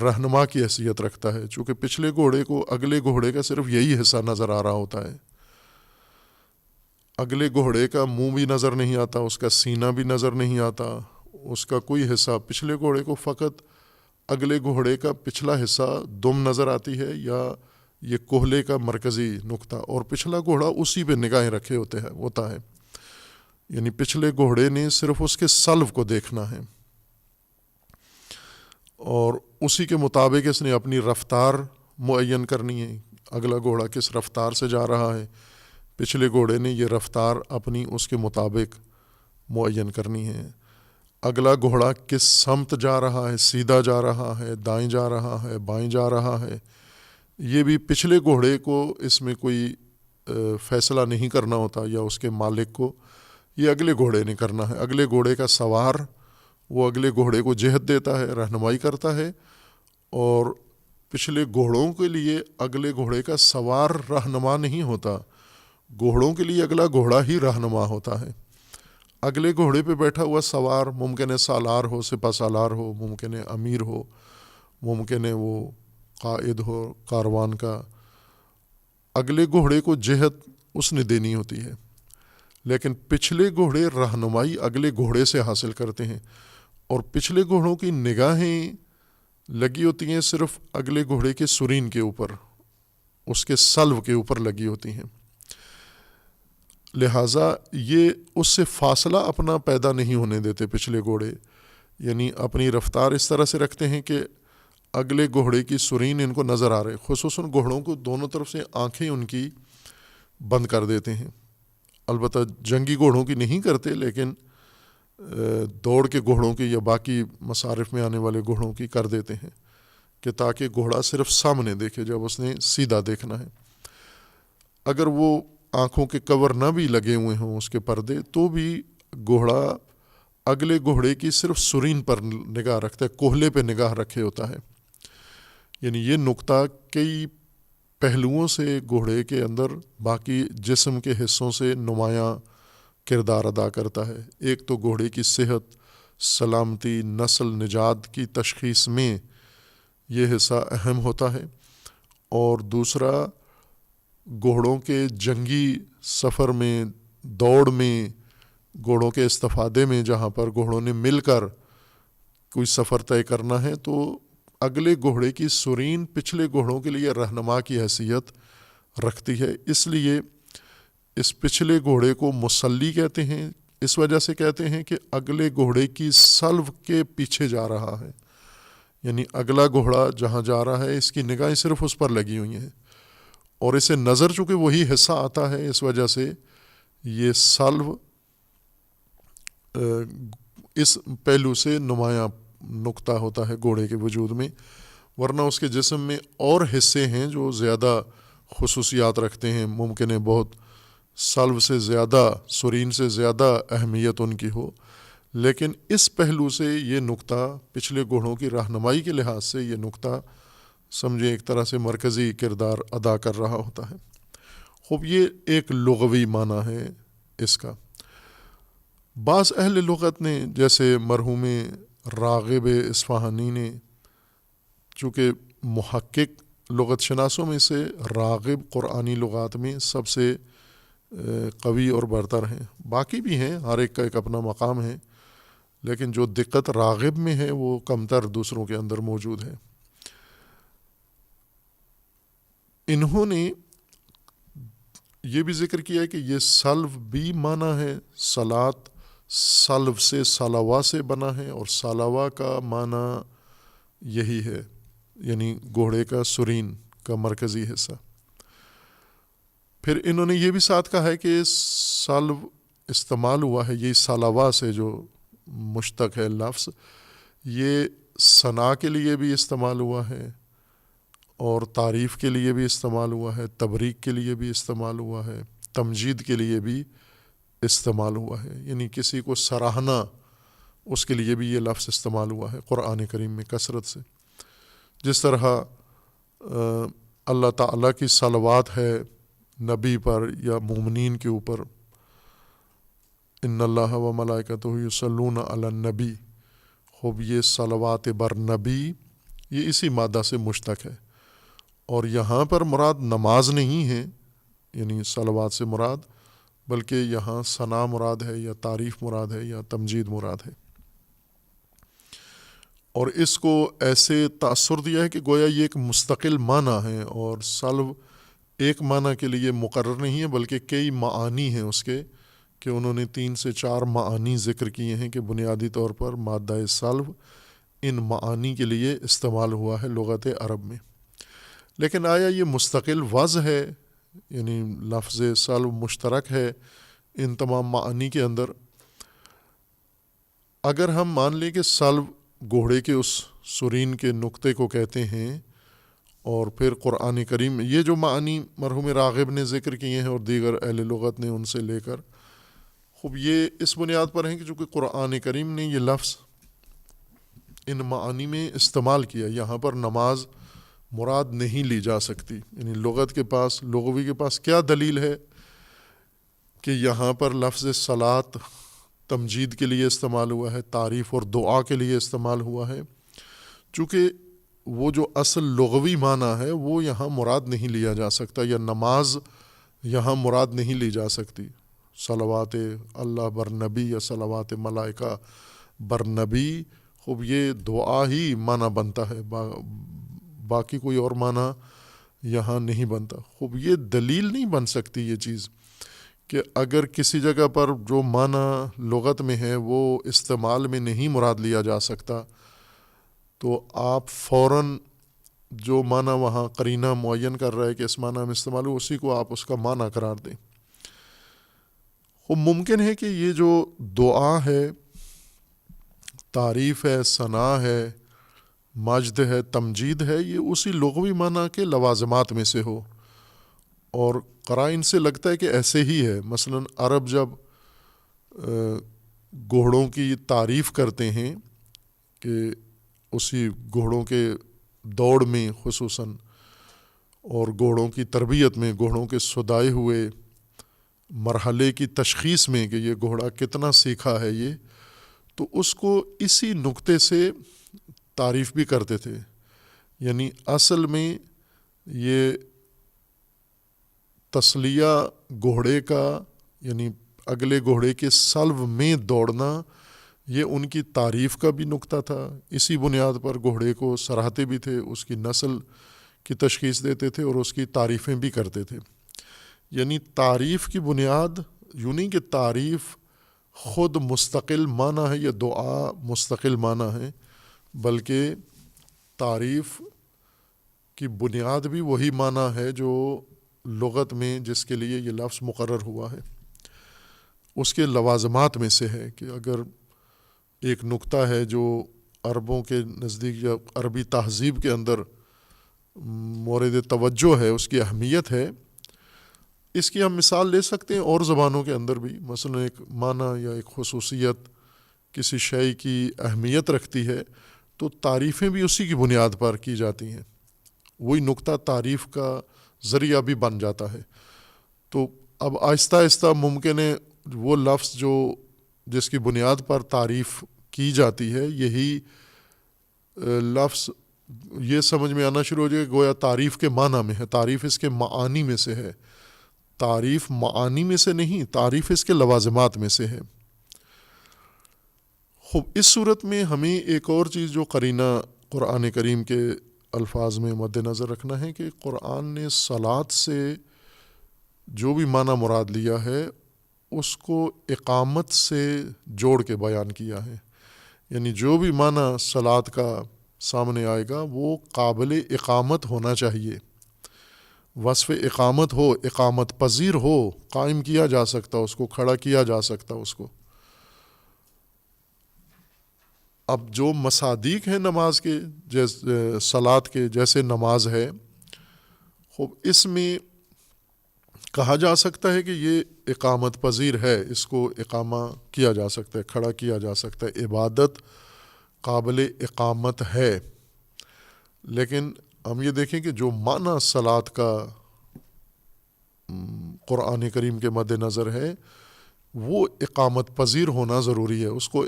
رہنما کی حیثیت رکھتا ہے، چونکہ پچھلے گھوڑے کو اگلے گھوڑے کا صرف یہی حصہ نظر آ رہا ہوتا ہے، اگلے گھوڑے کا منہ بھی نظر نہیں آتا، اس کا سینہ بھی نظر نہیں آتا، اس کا کوئی حصہ، پچھلے گھوڑے کو فقط اگلے گھوڑے کا پچھلا حصہ دم نظر آتی ہے، یا یہ کوہلے کا مرکزی نقطہ، اور پچھلا گھوڑا اسی پہ نگاہیں رکھے ہوتا ہے، یعنی پچھلے گھوڑے نے صرف اس کے سلو کو دیکھنا ہے، اور اسی کے مطابق اس نے اپنی رفتار معین کرنی ہے، اگلا گھوڑا کس رفتار سے جا رہا ہے، پچھلے گھوڑے نے یہ رفتار اپنی اس کے مطابق معین کرنی ہے، اگلا گھوڑا کس سمت جا رہا ہے، سیدھا جا رہا ہے، دائیں جا رہا ہے، بائیں جا رہا ہے، یہ بھی پچھلے گھوڑے کو اس میں کوئی فیصلہ نہیں کرنا ہوتا، یا اس کے مالک کو، یہ اگلے گھوڑے نے کرنا ہے، اگلے گھوڑے کا سوار وہ اگلے گھوڑے کو جہت دیتا ہے، رہنمائی کرتا ہے، اور پچھلے گھوڑوں کے لیے اگلے گھوڑے کا سوار رہنما نہیں ہوتا، گھوڑوں کے لیے اگلا گھوڑا ہی رہنما ہوتا ہے، اگلے گھوڑے پہ بیٹھا ہوا سوار ممکن ہے سالار ہو، سپہ سالار ہو، ممکن ہے امیر ہو، ممکن ہے وہ قائد ہو کاروان کا، اگلے گھوڑے کو جہت اس نے دینی ہوتی ہے، لیکن پچھلے گھوڑے رہنمائی اگلے گھوڑے سے حاصل کرتے ہیں، اور پچھلے گھوڑوں کی نگاہیں لگی ہوتی ہیں صرف اگلے گھوڑے کے سرین کے اوپر، اس کے سلو کے اوپر لگی ہوتی ہیں، لہٰذا یہ اس سے فاصلہ اپنا پیدا نہیں ہونے دیتے پچھلے گھوڑے، یعنی اپنی رفتار اس طرح سے رکھتے ہیں کہ اگلے گھوڑے کی سرین ان کو نظر آ رہے، خصوصاً گھوڑوں کو دونوں طرف سے آنکھیں ان کی بند کر دیتے ہیں. البتہ جنگی گھوڑوں کی نہیں کرتے، لیکن دوڑ کے گھوڑوں کی یا باقی مصارف میں آنے والے گھوڑوں کی کر دیتے ہیں کہ تاکہ گھوڑا صرف سامنے دیکھے جب اس نے سیدھا دیکھنا ہے. اگر وہ آنکھوں کے کور نہ بھی لگے ہوئے ہوں اس کے پردے، تو بھی گھوڑا اگلے گھوڑے کی صرف سرین پر نگاہ رکھتا ہے، کوہلے پہ نگاہ رکھے ہوتا ہے. یعنی یہ نقطہ کئی پہلوؤں سے گھوڑے کے اندر باقی جسم کے حصوں سے نمایاں کردار ادا کرتا ہے. ایک تو گھوڑے کی صحت، سلامتی، نسل نجات کی تشخیص میں یہ حصہ اہم ہوتا ہے، اور دوسرا گھوڑوں کے جنگی سفر میں، دوڑ میں، گھوڑوں کے استفادے میں، جہاں پر گھوڑوں نے مل کر کوئی سفر طے کرنا ہے تو اگلے گھوڑے کی سرین پچھلے گھوڑوں کے لیے رہنما کی حیثیت رکھتی ہے. اس لیے اس پچھلے گھوڑے کو مسلی کہتے ہیں، اس وجہ سے کہتے ہیں کہ اگلے گھوڑے کی سلو کے پیچھے جا رہا ہے. یعنی اگلا گھوڑا جہاں جا رہا ہے اس کی نگاہیں صرف اس پر لگی ہوئی ہیں، اور اسے نظر چونکہ وہی حصہ آتا ہے، اس وجہ سے یہ سلو اس پہلو سے نمایاں نقطہ ہوتا ہے گھوڑے کے وجود میں. ورنہ اس کے جسم میں اور حصے ہیں جو زیادہ خصوصیات رکھتے ہیں، ممکن ہے بہت سلو سے زیادہ، سرین سے زیادہ اہمیت ان کی ہو، لیکن اس پہلو سے یہ نقطہ پچھلے گھوڑوں کی رہنمائی کے لحاظ سے یہ نقطہ سمجھے ایک طرح سے مرکزی کردار ادا کر رہا ہوتا ہے. خوب یہ ایک لغوی معنی ہے اس کا. بعض اہل لغت نے جیسے مرحوم راغب اصفہانی نے، چونکہ محقق لغت شناسوں میں سے راغب قرآنی لغات میں سب سے قوی اور برتر ہیں، باقی بھی ہیں، ہر ایک کا ایک اپنا مقام ہے، لیکن جو دقت راغب میں ہے وہ کمتر دوسروں کے اندر موجود ہے. انہوں نے یہ بھی ذکر کیا ہے کہ یہ سلو بھی معنی ہے، صلات سلو سے سلوا سے بنا ہے، اور سلوا کا معنی یہی ہے، یعنی گھوڑے کا سرین کا مرکزی حصہ. پھر انہوں نے یہ بھی ساتھ کہا ہے کہ سلو استعمال ہوا ہے، یہ سلوا سے جو مشتق ہے لفظ، یہ ثنا کے لیے بھی استعمال ہوا ہے، اور تعریف کے لیے بھی استعمال ہوا ہے، تبریک کے لیے بھی استعمال ہوا ہے، تمجید کے لیے بھی استعمال ہوا ہے. یعنی کسی کو سراہنا، اس کے لیے بھی یہ لفظ استعمال ہوا ہے قرآن کریم میں کثرت سے. جس طرح اللہ تعالیٰ کی صلوات ہے نبی پر یا مومنین کے اوپر، ان اللہ و ملائکتہ یصلون علی النبی، خوب یہ صلوات بر نبی یہ اسی مادہ سے مشتق ہے. اور یہاں پر مراد نماز نہیں ہے، یعنی صلوات سے مراد، بلکہ یہاں ثنا مراد ہے، یا تعریف مراد ہے، یا تمجید مراد ہے. اور اس کو ایسے تاثر دیا ہے کہ گویا یہ ایک مستقل معنی ہے، اور سلو ایک معنی کے لیے مقرر نہیں ہے بلکہ کئی معانی ہیں اس کے، کہ انہوں نے 3 سے 4 معانی ذکر کیے ہیں کہ بنیادی طور پر مادہ سلو ان معانی کے لیے استعمال ہوا ہے لغت عرب میں. لیکن آیا یہ مستقل وضع ہے، یعنی لفظ سلو مشترک ہے ان تمام معانی کے اندر؟ اگر ہم مان لیں کہ سلو گھوڑے کے اس سرین کے نقطے کو کہتے ہیں، اور پھر قرآن کریم میں یہ جو معانی مرحوم راغب نے ذکر کیے ہیں اور دیگر اہل لغت نے ان سے لے کر، خوب یہ اس بنیاد پر ہیں کہ چونکہ قرآن کریم نے یہ لفظ ان معانی میں استعمال کیا، یہاں پر نماز مراد نہیں لی جا سکتی. یعنی لغوی کے پاس کیا دلیل ہے کہ یہاں پر لفظ صلات تمجید کے لیے استعمال ہوا ہے، تعریف اور دعا کے لیے استعمال ہوا ہے؟ چونکہ وہ جو اصل لغوی معنی ہے وہ یہاں مراد نہیں لیا جا سکتا، یا نماز یہاں مراد نہیں لی جا سکتی. صلوات اللہ بر نبی یا صلوات ملائکہ بر نبی، خوب یہ دعا ہی معنی بنتا ہے، باقی کوئی اور معنی یہاں نہیں بنتا. خوب یہ دلیل نہیں بن سکتی یہ چیز کہ اگر کسی جگہ پر جو معنی لغت میں ہے وہ استعمال میں نہیں مراد لیا جا سکتا، تو آپ فوراً جو معنی وہاں قرینہ معین کر رہا ہے کہ اس معنی میں استعمال ہو، اسی کو آپ اس کا معنی قرار دیں۔ وہ ممکن ہے کہ یہ جو دعا ہے، تعریف ہے، ثنا ہے، مجد ہے، تمجید ہے، یہ اسی لغوی معنی کے لوازمات میں سے ہو، اور قرائن سے لگتا ہے کہ ایسے ہی ہے۔ مثلاً عرب جب گھوڑوں کی تعریف کرتے ہیں کہ اسی گھوڑوں کے دوڑ میں خصوصاً اور گھوڑوں کی تربیت میں، گھوڑوں کے سدائے ہوئے مرحلے کی تشخیص میں کہ یہ گھوڑا کتنا سیکھا ہے، یہ تو اس کو اسی نقطے سے تعریف بھی کرتے تھے۔ یعنی اصل میں یہ تسلیہ گھوڑے کا، یعنی اگلے گھوڑے کے سلب میں دوڑنا، یہ ان کی تعریف کا بھی نقطہ تھا۔ اسی بنیاد پر گھوڑے کو سراہتے بھی تھے، اس کی نسل کی تشخیص دیتے تھے اور اس کی تعریفیں بھی کرتے تھے۔ یعنی تعریف کی بنیاد یوں نہیں کہ تعریف خود مستقل معنی ہے یا دعا مستقل معنی ہے، بلکہ تعریف کی بنیاد بھی وہی معنی ہے جو لغت میں جس کے لیے یہ لفظ مقرر ہوا ہے، اس کے لوازمات میں سے ہے۔ کہ اگر ایک نقطہ ہے جو عربوں کے نزدیک یا عربی تہذیب کے اندر مورد توجہ ہے، اس کی اہمیت ہے، اس کی ہم مثال لے سکتے ہیں اور زبانوں کے اندر بھی۔ مثلا ایک معنی یا ایک خصوصیت کسی شے کی اہمیت رکھتی ہے تو تعریفیں بھی اسی کی بنیاد پر کی جاتی ہیں، وہی نقطہ تعریف کا ذریعہ بھی بن جاتا ہے۔ تو اب آہستہ آہستہ ممکن ہے وہ لفظ جو جس کی بنیاد پر تعریف کی جاتی ہے، یہی لفظ یہ سمجھ میں آنا شروع ہو جائے کہ گویا تعریف کے معنی میں ہے، تعریف اس کے معانی میں سے ہے۔ تعریف معانی میں سے نہیں، تعریف اس کے لوازمات میں سے ہے۔ خوب، اس صورت میں ہمیں ایک اور چیز جو قرینہ قرآن کریم کے الفاظ میں مد نظر رکھنا ہے کہ قرآن نے صلاۃ سے جو بھی معنی مراد لیا ہے اس کو اقامت سے جوڑ کے بیان کیا ہے۔ یعنی جو بھی معنی صلاۃ کا سامنے آئے گا وہ قابل اقامت ہونا چاہیے، وصف اقامت ہو، اقامت پذیر ہو، قائم کیا جا سکتا، اس کو کھڑا کیا جا سکتا اس کو۔ اب جو مصادیق ہیں نماز کے، جیسے صلاۃ کے جیسے نماز ہے، خوب اس میں کہا جا سکتا ہے کہ یہ اقامت پذیر ہے، اس کو اقامہ کیا جا سکتا ہے، کھڑا کیا جا سکتا ہے، عبادت قابل اقامت ہے۔ لیکن ہم یہ دیکھیں کہ جو معنی صلاۃ کا قرآن کریم کے مد نظر ہے وہ اقامت پذیر ہونا ضروری ہے، اس کو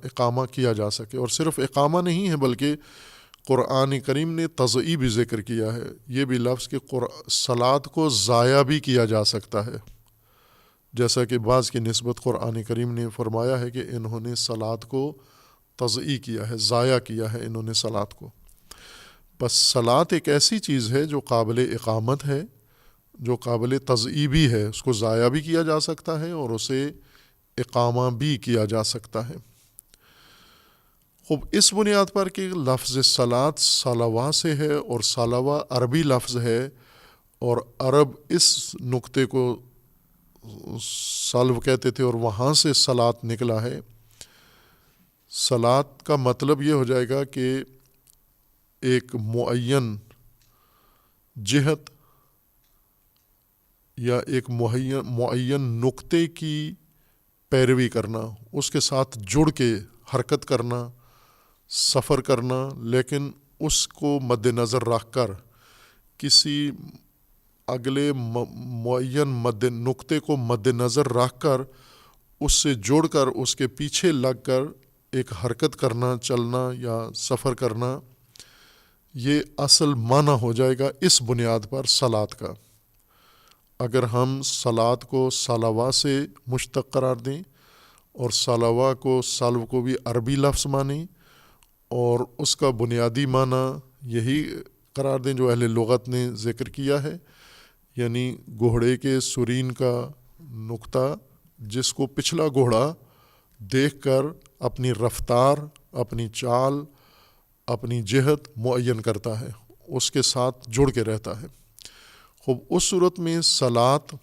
اقامہ کیا جا سکے۔ اور صرف اقامہ نہیں ہے بلکہ قرآن کریم نے تضعیع بھی ذکر کیا ہے، یہ بھی لفظ کہ صلاۃ کو ضائع بھی کیا جا سکتا ہے، جیسا کہ بعض کی نسبت قرآن کریم نے فرمایا ہے کہ انہوں نے صلاۃ کو تضعیع کیا ہے، ضائع کیا ہے انہوں نے صلاۃ کو۔ بس صلاۃ ایک ایسی چیز ہے جو قابل اقامت ہے، جو قابل تضعیع بھی ہے، اس کو ضائع بھی کیا جا سکتا ہے اور اسے اقامہ بھی کیا جا سکتا ہے۔ خوب، اس بنیاد پر کہ لفظ صلاۃ صلوہ سے ہے اور صلوہ عربی لفظ ہے اور عرب اس نقطے کو صلو کہتے تھے اور وہاں سے صلاۃ نکلا ہے۔ صلاۃ کا مطلب یہ ہو جائے گا کہ ایک معین جہت یا ایک معین نقطے کی پیروی کرنا، اس کے ساتھ جڑ کے حرکت کرنا، سفر کرنا، لیکن اس کو مد نظر رکھ کر کسی اگلے معین نقطے کو مد نظر رکھ کر اس سے جڑ کر اس کے پیچھے لگ کر ایک حرکت کرنا، چلنا یا سفر کرنا، یہ اصل معنی ہو جائے گا اس بنیاد پر صلاۃ کا۔ اگر ہم صلاۃ کو صلوہ سے مشتق قرار دیں اور صلوہ کو صلو کو بھی عربی لفظ مانیں اور اس کا بنیادی معنی یہی قرار دیں جو اہل لغت نے ذکر کیا ہے، یعنی گھوڑے کے سرین کا نقطہ جس کو پچھلا گھوڑا دیکھ کر اپنی رفتار، اپنی چال اپنی جہت معین کرتا ہے، اس کے ساتھ جڑ کے رہتا ہے۔ خوب اس صورت میں صلاۃ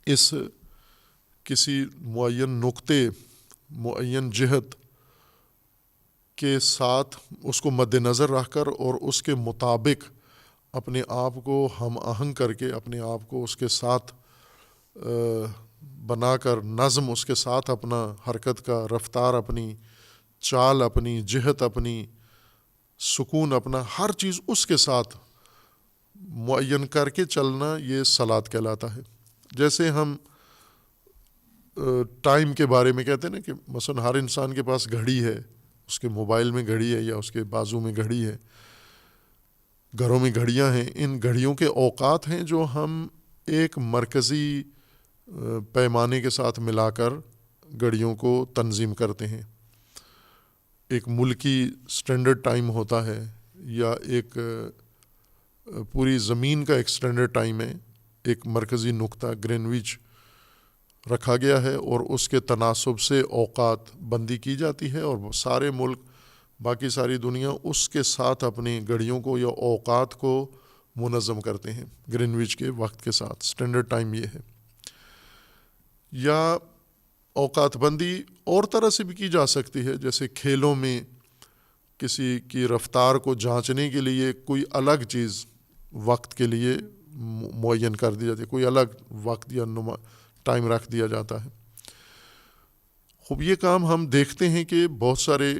اس کسی معین نقطے، معین جہت کے ساتھ اس کو مد نظر رکھ کر اور اس کے مطابق اپنے آپ کو ہم آہنگ کر کے، اپنے آپ کو اس کے ساتھ بنا کر، نظم اس کے ساتھ اپنا حرکت کا رفتار، اپنی چال، اپنی جہت، اپنی سکون، اپنا ہر چیز اس کے ساتھ معین کر کے چلنا، یہ صلاۃ کہلاتا ہے۔ جیسے ہم ٹائم کے بارے میں کہتے ہیں نا کہ مثلا ہر انسان کے پاس گھڑی ہے، اس کے موبائل میں گھڑی ہے یا اس کے بازو میں گھڑی ہے، گھروں میں گھڑیاں ہیں۔ ان گھڑیوں کے اوقات ہیں جو ہم ایک مرکزی پیمانے کے ساتھ ملا کر گھڑیوں کو تنظیم کرتے ہیں۔ ایک ملکی سٹینڈرڈ ٹائم ہوتا ہے، یا ایک پوری زمین کا ایک سٹینڈرڈ ٹائم ہے، ایک مرکزی نقطہ گرینوچ رکھا گیا ہے، اور اس کے تناسب سے اوقات بندی کی جاتی ہے، اور سارے ملک، باقی ساری دنیا اس کے ساتھ اپنی گھڑیوں کو یا اوقات کو منظم کرتے ہیں گرینوچ کے وقت کے ساتھ۔ سٹینڈرڈ ٹائم یہ ہے۔ یا اوقات بندی اور طرح سے بھی کی جا سکتی ہے، جیسے کھیلوں میں کسی کی رفتار کو جانچنے کے لیے کوئی الگ چیز وقت کے لیے معین کر دی جاتی ہے، کوئی الگ وقت یا ٹائم رکھ دیا جاتا ہے۔ خوب یہ کام ہم دیکھتے ہیں کہ بہت سارے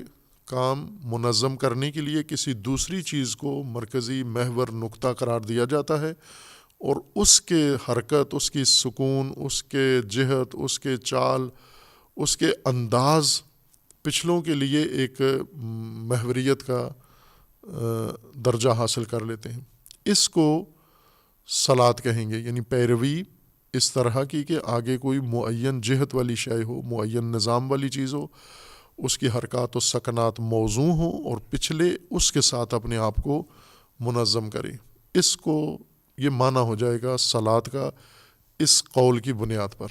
کام منظم کرنے کے لیے کسی دوسری چیز کو مرکزی محور نقطہ قرار دیا جاتا ہے، اور اس کے حرکت، اس کی سکون، اس کے جہت، اس کے چال، اس کے انداز پچھلوں کے لیے ایک محوریت کا درجہ حاصل کر لیتے ہیں۔ اس کو صلاۃ کہیں گے، یعنی پیروی اس طرح کی کہ آگے کوئی معین جہت والی شے ہو، معین نظام والی چیز ہو، اس کی حرکات و سکنات موزوں ہوں، اور پچھلے اس کے ساتھ اپنے آپ کو منظم کرے۔ اس کو یہ معنی ہو جائے گا صلاۃ کا اس قول کی بنیاد پر۔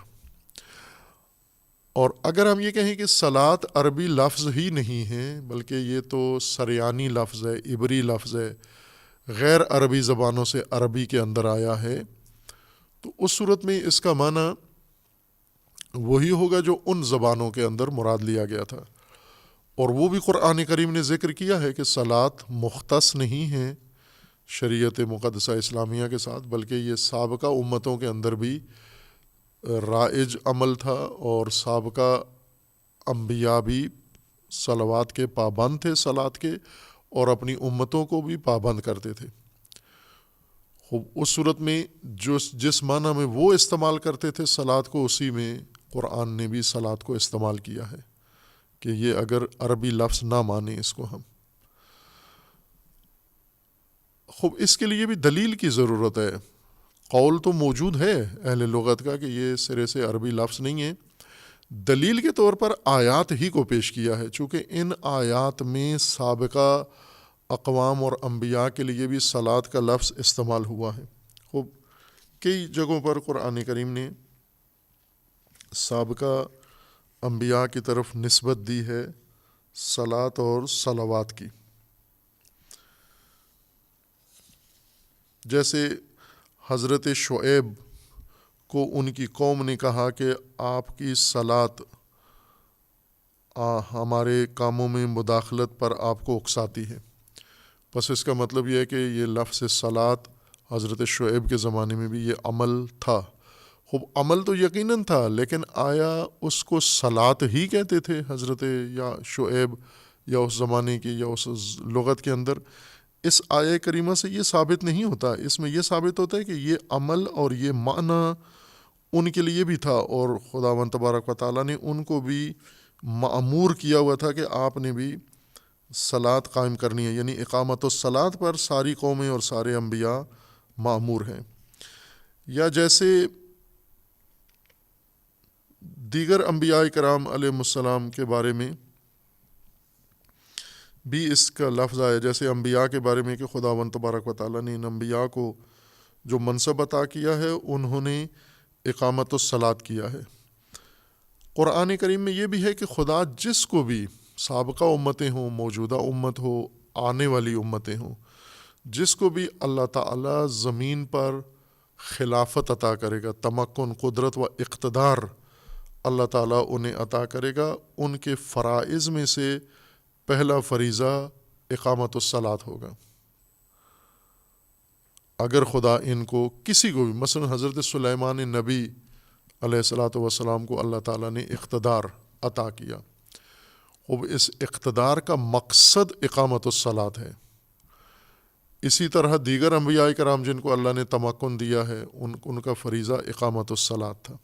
اور اگر ہم یہ کہیں کہ صلاۃ عربی لفظ ہی نہیں ہے، بلکہ یہ تو سریانی لفظ ہے، عبری لفظ ہے، غیر عربی زبانوں سے عربی کے اندر آیا ہے، تو اس صورت میں اس کا معنی وہی ہوگا جو ان زبانوں کے اندر مراد لیا گیا تھا۔ اور وہ بھی قرآن کریم نے ذکر کیا ہے کہ صلاۃ مختص نہیں ہے شریعت مقدسہ اسلامیہ کے ساتھ، بلکہ یہ سابقہ امتوں کے اندر بھی رائج عمل تھا، اور سابقہ انبیاء بھی صلوات کے پابند تھے، صلاۃ کے، اور اپنی امتوں کو بھی پابند کرتے تھے۔ اس صورت میں جس معنی میں وہ استعمال کرتے تھے صلاۃ کو، اسی میں قرآن نے بھی صلاۃ کو استعمال کیا ہے، کہ یہ اگر عربی لفظ نہ مانیں اس کو ہم۔ خوب اس کے لیے بھی دلیل کی ضرورت ہے۔ قول تو موجود ہے اہل لغت کا کہ یہ سرے سے عربی لفظ نہیں ہے، دلیل کے طور پر آیات ہی کو پیش کیا ہے، چونکہ ان آیات میں سابقہ اقوام اور انبیاء کے لیے بھی صلاۃ کا لفظ استعمال ہوا ہے۔ خوب کئی جگہوں پر قرآن کریم نے سابقہ انبیاء کی طرف نسبت دی ہے صلاۃ اور صلوات کی۔ جیسے حضرت شعیب کو ان کی قوم نے کہا کہ آپ کی صلاۃ ہمارے کاموں میں مداخلت پر آپ کو اکساتی ہے۔ بس اس کا مطلب یہ ہے کہ یہ لفظ صلاۃ حضرت شعیب کے زمانے میں بھی یہ عمل تھا۔ خوب عمل تو یقیناً تھا، لیکن آیا اس کو صلاۃ ہی کہتے تھے حضرت یا شعیب یا اس زمانے کی یا اس لغت کے اندر؟ اس آیہ کریمہ سے یہ ثابت نہیں ہوتا۔ اس میں یہ ثابت ہوتا ہے کہ یہ عمل اور یہ معنی ان کے لیے بھی تھا، اور خداوند تبارک و تعالیٰ نے ان کو بھی مأمور کیا ہوا تھا کہ آپ نے بھی صلاۃ قائم کرنی ہے، یعنی اقامت الصلاۃ پر ساری قومیں اور سارے انبیاء مأمور ہیں۔ یا جیسے دیگر انبیاء کرام علیہ السلام کے بارے میں بھی اس کا لفظ آیا، جیسے انبیاء کے بارے میں کہ خداوند تبارک و تعالیٰ نے ان انبیاء کو جو منصب عطا کیا ہے انہوں نے اقامت الصلاۃ کیا ہے۔ قرآن کریم میں یہ بھی ہے کہ خدا جس کو بھی سابقہ امتیں ہوں، موجودہ امت ہو، آنے والی امتیں ہوں، جس کو بھی اللہ تعالیٰ زمین پر خلافت عطا کرے گا، تمکن، قدرت و اقتدار اللہ تعالیٰ انہیں عطا کرے گا، ان کے فرائض میں سے پہلا فریضہ اقامت الصلاۃ ہوگا۔ اگر خدا ان کو کسی کو بھی، مثلا حضرت سلیمان نبی علیہ الصلاۃ والسلام کو اللہ تعالیٰ نے اقتدار عطا کیا، اب اس اقتدار کا مقصد اقامت الصلاۃ ہے۔ اسی طرح دیگر انبیاء کرام جن کو اللہ نے تمکن دیا ہے، ان کا فریضہ اقامت الصلاۃ تھا۔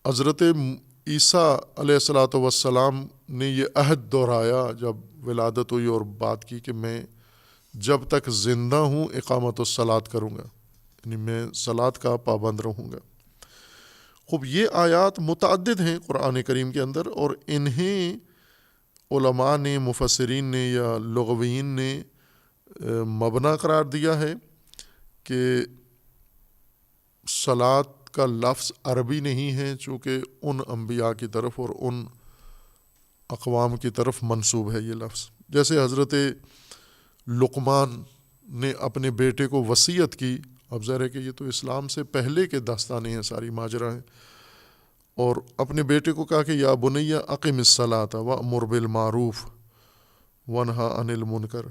حضرت عیسیٰ علیہ الصلاۃ والسلام نے یہ عہد دہرایا جب ولادت ہوئی اور بات کی کہ میں جب تک زندہ ہوں اقامت الصلاۃ کروں گا، یعنی میں صلاۃ کا پابند رہوں گا۔ خوب یہ آیات متعدد ہیں قرآن کریم کے اندر، اور انہیں علماء نے، مفسرین نے یا لغویین نے مبنا قرار دیا ہے کہ صلاۃ کا لفظ عربی نہیں ہے، چونکہ ان انبیاء کی طرف اور ان اقوام کی طرف منسوب ہے یہ لفظ۔ جیسے حضرت لقمان نے اپنے بیٹے کو وصیت کی، اب ظاہر ہے کہ یہ تو اسلام سے پہلے کے داستانیں ہیں، ساری ماجرا ہیں، اور اپنے بیٹے کو کہا کہ یا بنی اقم الصلاۃ وامر بالمعروف وانہا عن المنکر۔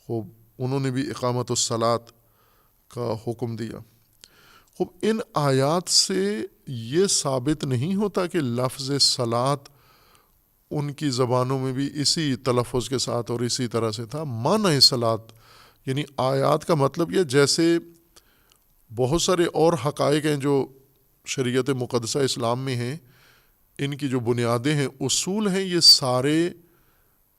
خوب انہوں نے بھی اقامت الصلاۃ کا حکم دیا۔ خوب ان آیات سے یہ ثابت نہیں ہوتا کہ لفظ صلاۃ ان کی زبانوں میں بھی اسی تلفظ کے ساتھ اور اسی طرح سے تھا۔ معنی صلاۃ یعنی آیات کا مطلب یہ، جیسے بہت سارے اور حقائق ہیں جو شریعت مقدسہ اسلام میں ہیں، ان کی جو بنیادیں ہیں، اصول ہیں، یہ سارے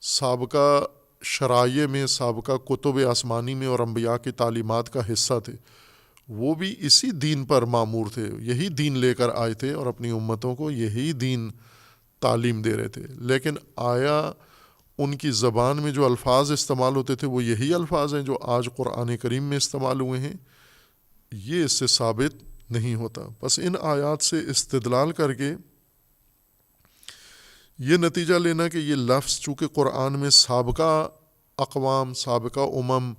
سابقہ شرائع میں، سابقہ کتب آسمانی میں اور انبیاء کی تعلیمات کا حصہ تھے۔ وہ بھی اسی دین پر معمور تھے، یہی دین لے کر آئے تھے اور اپنی امتوں کو یہی دین تعلیم دے رہے تھے۔ لیکن آیا ان کی زبان میں جو الفاظ استعمال ہوتے تھے وہ یہی الفاظ ہیں جو آج قرآن کریم میں استعمال ہوئے ہیں؟ یہ اس سے ثابت نہیں ہوتا۔ بس ان آیات سے استدلال کر کے یہ نتیجہ لینا کہ یہ لفظ چونکہ قرآن میں سابقہ اقوام، سابقہ امم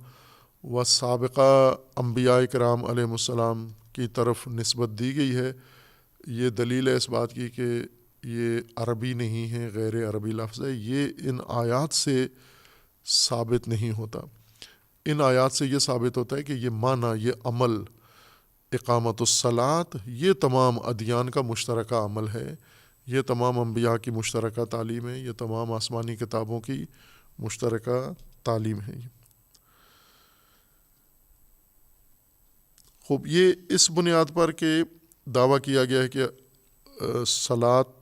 و سابقہ انبیاء کرام علیہ السلام کی طرف نسبت دی گئی ہے، یہ دلیل ہے اس بات کی کہ یہ عربی نہیں ہے، غیر عربی لفظ ہے، یہ ان آیات سے ثابت نہیں ہوتا۔ ان آیات سے یہ ثابت ہوتا ہے کہ یہ معنی، یہ عمل اقامت الصلاۃ، یہ تمام ادیان کا مشترکہ عمل ہے، یہ تمام انبیاء کی مشترکہ تعلیم ہے، یہ تمام آسمانی کتابوں کی مشترکہ تعلیم ہے۔ خوب یہ اس بنیاد پر کہ دعویٰ کیا گیا ہے کہ صلاۃ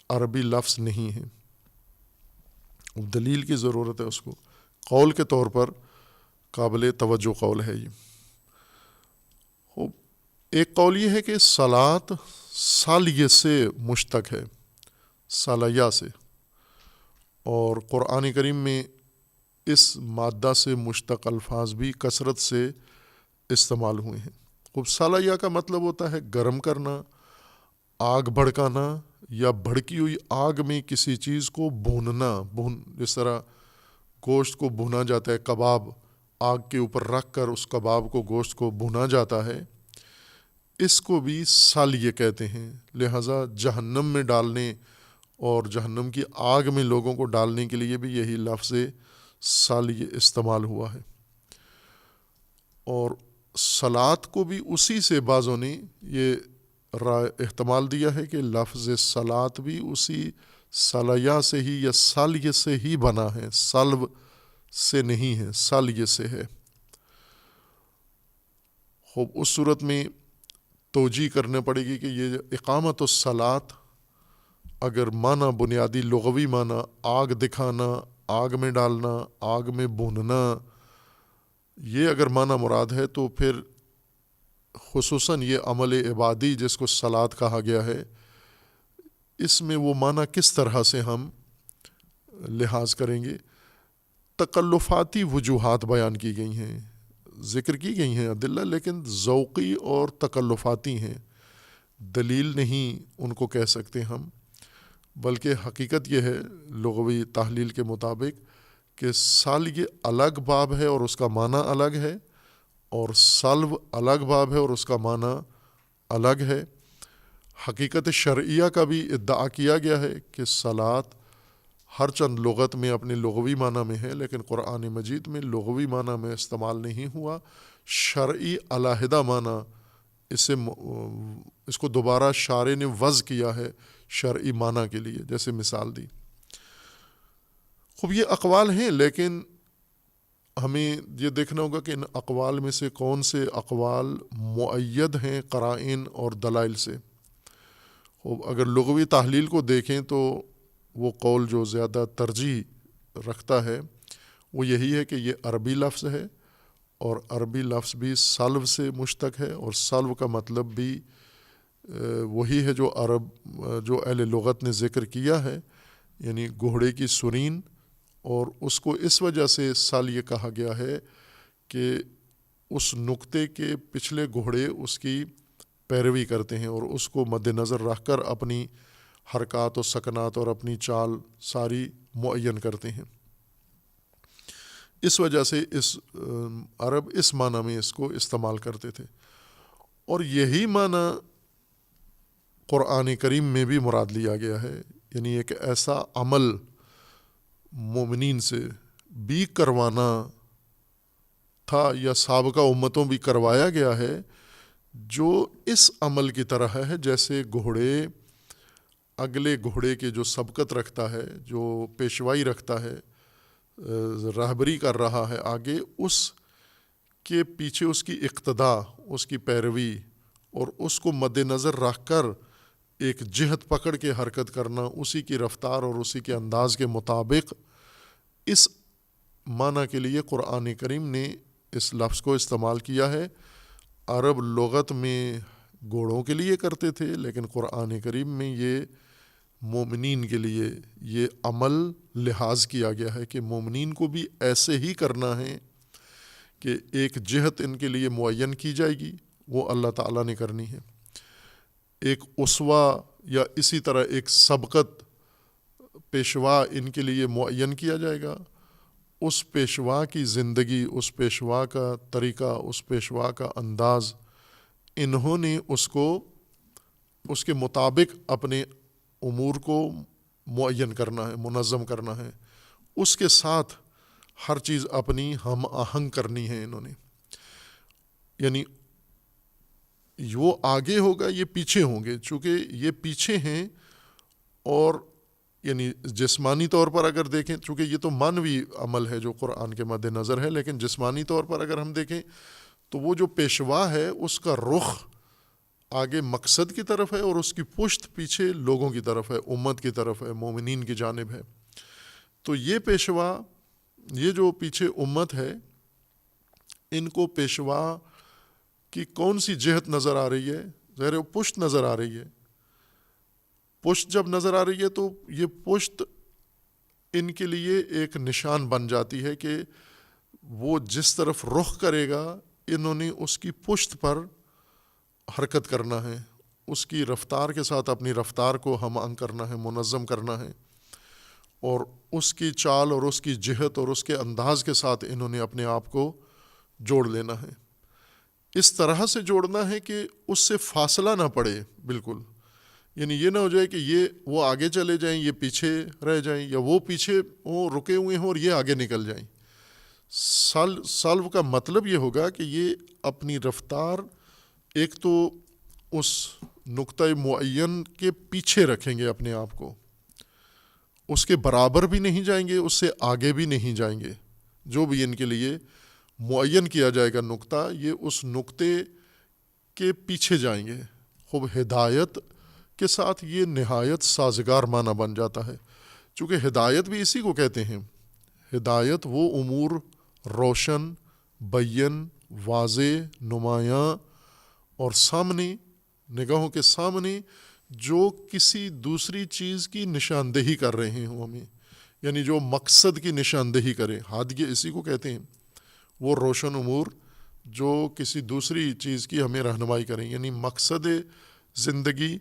عربی لفظ نہیں ہے، دلیل کی ضرورت ہے اس کو۔ قول کے طور پر قابل توجہ قول ہے یہ۔ خوب ایک قول یہ ہے کہ صلاۃ سالیہ سے مشتق ہے، سالیہ سے، اور قرآن کریم میں اس مادہ سے مشتق الفاظ بھی کثرت سے استعمال ہوئے ہیں۔ خوب سالیہ کا مطلب ہوتا ہے گرم کرنا، آگ بھڑکانا، یا بھڑکی ہوئی آگ میں کسی چیز کو بھوننا، جس طرح گوشت کو بھونا جاتا ہے، کباب آگ کے اوپر رکھ کر اس کباب کو، گوشت کو بھونا جاتا ہے، اس کو بھی سالیہ کہتے ہیں۔ لہٰذا جہنم میں ڈالنے اور جہنم کی آگ میں لوگوں کو ڈالنے کے لیے بھی یہی لفظ سالیہ استعمال ہوا ہے۔ اور صلاۃ کو بھی اسی سے بعضوں نے یہ احتمال دیا ہے کہ لفظ صلاۃ بھی اسی سالیہ سے ہی یا سالیہ سے ہی بنا ہے، سلو سے نہیں ہے، سالیہ سے ہے۔ خوب اس صورت میں توجیہ کرنا پڑے گی کہ یہ اقامت الصلاۃ اگر معنی، بنیادی لغوی معنی آگ دکھانا، آگ میں ڈالنا، آگ میں بھوننا، یہ اگر معنی مراد ہے تو پھر خصوصاً یہ عمل عبادی جس کو صلاۃ کہا گیا ہے، اس میں وہ معنی کس طرح سے ہم لحاظ کریں گے؟ تکلفاتی وجوہات بیان کی گئی ہیں، ذکر کی گئی ہیں ادلہ، لیکن ذوقی اور تکلفاتی ہیں، دلیل نہیں ان کو کہہ سکتے ہم۔ بلکہ حقیقت یہ ہے لغوی تحلیل کے مطابق کہ سال یہ الگ باب ہے اور اس کا معنی الگ ہے، اور سلو الگ باب ہے اور اس کا معنی الگ ہے۔ حقیقت شرعیہ کا بھی ادعا کیا گیا ہے کہ صلاۃ ہر چند لغت میں اپنے لغوی معنی میں ہے، لیکن قرآن مجید میں لغوی معنی میں استعمال نہیں ہوا، شرعی علیحدہ معنی اس کو دوبارہ شارع نے وضع کیا ہے شرعی معنی کے لیے، جیسے مثال دی۔ خوب یہ اقوال ہیں، لیکن ہمیں یہ دیکھنا ہوگا کہ ان اقوال میں سے کون سے اقوال مؤید ہیں قرائن اور دلائل سے۔ اگر لغوی تحلیل کو دیکھیں تو وہ قول جو زیادہ ترجیح رکھتا ہے وہ یہی ہے کہ یہ عربی لفظ ہے، اور عربی لفظ بھی سلو سے مشتق ہے، اور سلو کا مطلب بھی وہی ہے جو اہل لغت نے ذکر کیا ہے، یعنی گھوڑے کی سرین، اور اس کو اس وجہ سے سال یہ کہا گیا ہے کہ اس نقطے کے پچھلے گھوڑے اس کی پیروی کرتے ہیں اور اس کو مد نظر رکھ کر اپنی حرکات و سکنات اور اپنی چال ساری معین کرتے ہیں۔ اس وجہ سے عرب اس معنی میں اس کو استعمال کرتے تھے، اور یہی معنی قرآن کریم میں بھی مراد لیا گیا ہے، یعنی ایک ایسا عمل مومنین سے بھی کروانا تھا یا سابقہ امتوں بھی کروایا گیا ہے، جو اس عمل کی طرح ہے جیسے گھوڑے اگلے گھوڑے کے جو سبقت رکھتا ہے، جو پیشوائی رکھتا ہے، راہبری کر رہا ہے آگے، اس کے پیچھے اس کی اقتدا، اس کی پیروی اور اس کو مد نظر رکھ کر ایک جہت پکڑ کے حرکت کرنا، اسی کی رفتار اور اسی کے انداز کے مطابق، اس معنی کے لیے قرآن کریم نے اس لفظ کو استعمال کیا ہے۔ عرب لغت میں گھوڑوں کے لیے کرتے تھے، لیکن قرآن کریم میں یہ مومنین کے لیے یہ عمل لحاظ کیا گیا ہے کہ مومنین کو بھی ایسے ہی کرنا ہے کہ ایک جہت ان کے لیے معین کی جائے گی، وہ اللہ تعالیٰ نے کرنی ہے۔ ایک اسوہ یا اسی طرح ایک سبقت پیشوا ان کے لیے معین کیا جائے گا، اس پیشوا کی زندگی، اس پیشوا کا طریقہ، اس پیشوا کا انداز، انہوں نے اس کو اس کے مطابق اپنے امور کو معین کرنا ہے، منظم کرنا ہے، اس کے ساتھ ہر چیز اپنی ہم آہنگ کرنی ہے انہوں نے، یعنی وہ آگے ہوگا، یہ پیچھے ہوں گے، چونکہ یہ پیچھے ہیں، اور یعنی جسمانی طور پر اگر دیکھیں، چونکہ یہ تو معنوی عمل ہے جو قرآن کے مد نظر ہے، لیکن جسمانی طور پر اگر ہم دیکھیں تو وہ جو پیشوا ہے اس کا رخ آگے مقصد کی طرف ہے اور اس کی پشت پیچھے لوگوں کی طرف ہے، امت کی طرف ہے، مومنین کی جانب ہے۔ تو یہ پیشوا، یہ جو پیچھے امت ہے، ان کو پیشوا کی کون سی جہت نظر آ رہی ہے؟ ظاہر پشت نظر آ رہی ہے۔ پشت جب نظر آ رہی ہے تو یہ پشت ان کے لیے ایک نشان بن جاتی ہے کہ وہ جس طرف رخ کرے گا انہوں نے اس کی پشت پر حرکت کرنا ہے، اس کی رفتار کے ساتھ اپنی رفتار کو ہم آہنگ کرنا ہے، منظم کرنا ہے، اور اس کی چال اور اس کی جہت اور اس کے انداز کے ساتھ انہوں نے اپنے آپ کو جوڑ لینا ہے۔ اس طرح سے جوڑنا ہے کہ اس سے فاصلہ نہ پڑے بالکل، یعنی یہ نہ ہو جائے کہ وہ آگے چلے جائیں، یہ پیچھے رہ جائیں، یا وہ پیچھے رکے ہوئے ہوں اور یہ آگے نکل جائیں۔ سالو کا مطلب یہ ہوگا کہ یہ اپنی رفتار ایک تو اس نقطۂ معین کے پیچھے رکھیں گے اپنے آپ کو، اس کے برابر بھی نہیں جائیں گے، اس سے آگے بھی نہیں جائیں گے، جو بھی ان کے لیے معین کیا جائے گا نقطہ، یہ اس نقطے کے پیچھے جائیں گے۔ خوب ہدایت کے ساتھ یہ نہایت سازگار معنی بن جاتا ہے، چونکہ ہدایت بھی اسی کو کہتے ہیں۔ ہدایت وہ امور روشن، بین، واضح، نمایاں اور سامنے، نگاہوں کے سامنے، جو کسی دوسری چیز کی نشاندہی کر رہے ہوں ہمیں، یعنی جو مقصد کی نشاندہی کریں، ہادیہ اسی کو کہتے ہیں، وہ روشن امور جو کسی دوسری چیز کی ہمیں رہنمائی کریں، یعنی مقصد زندگی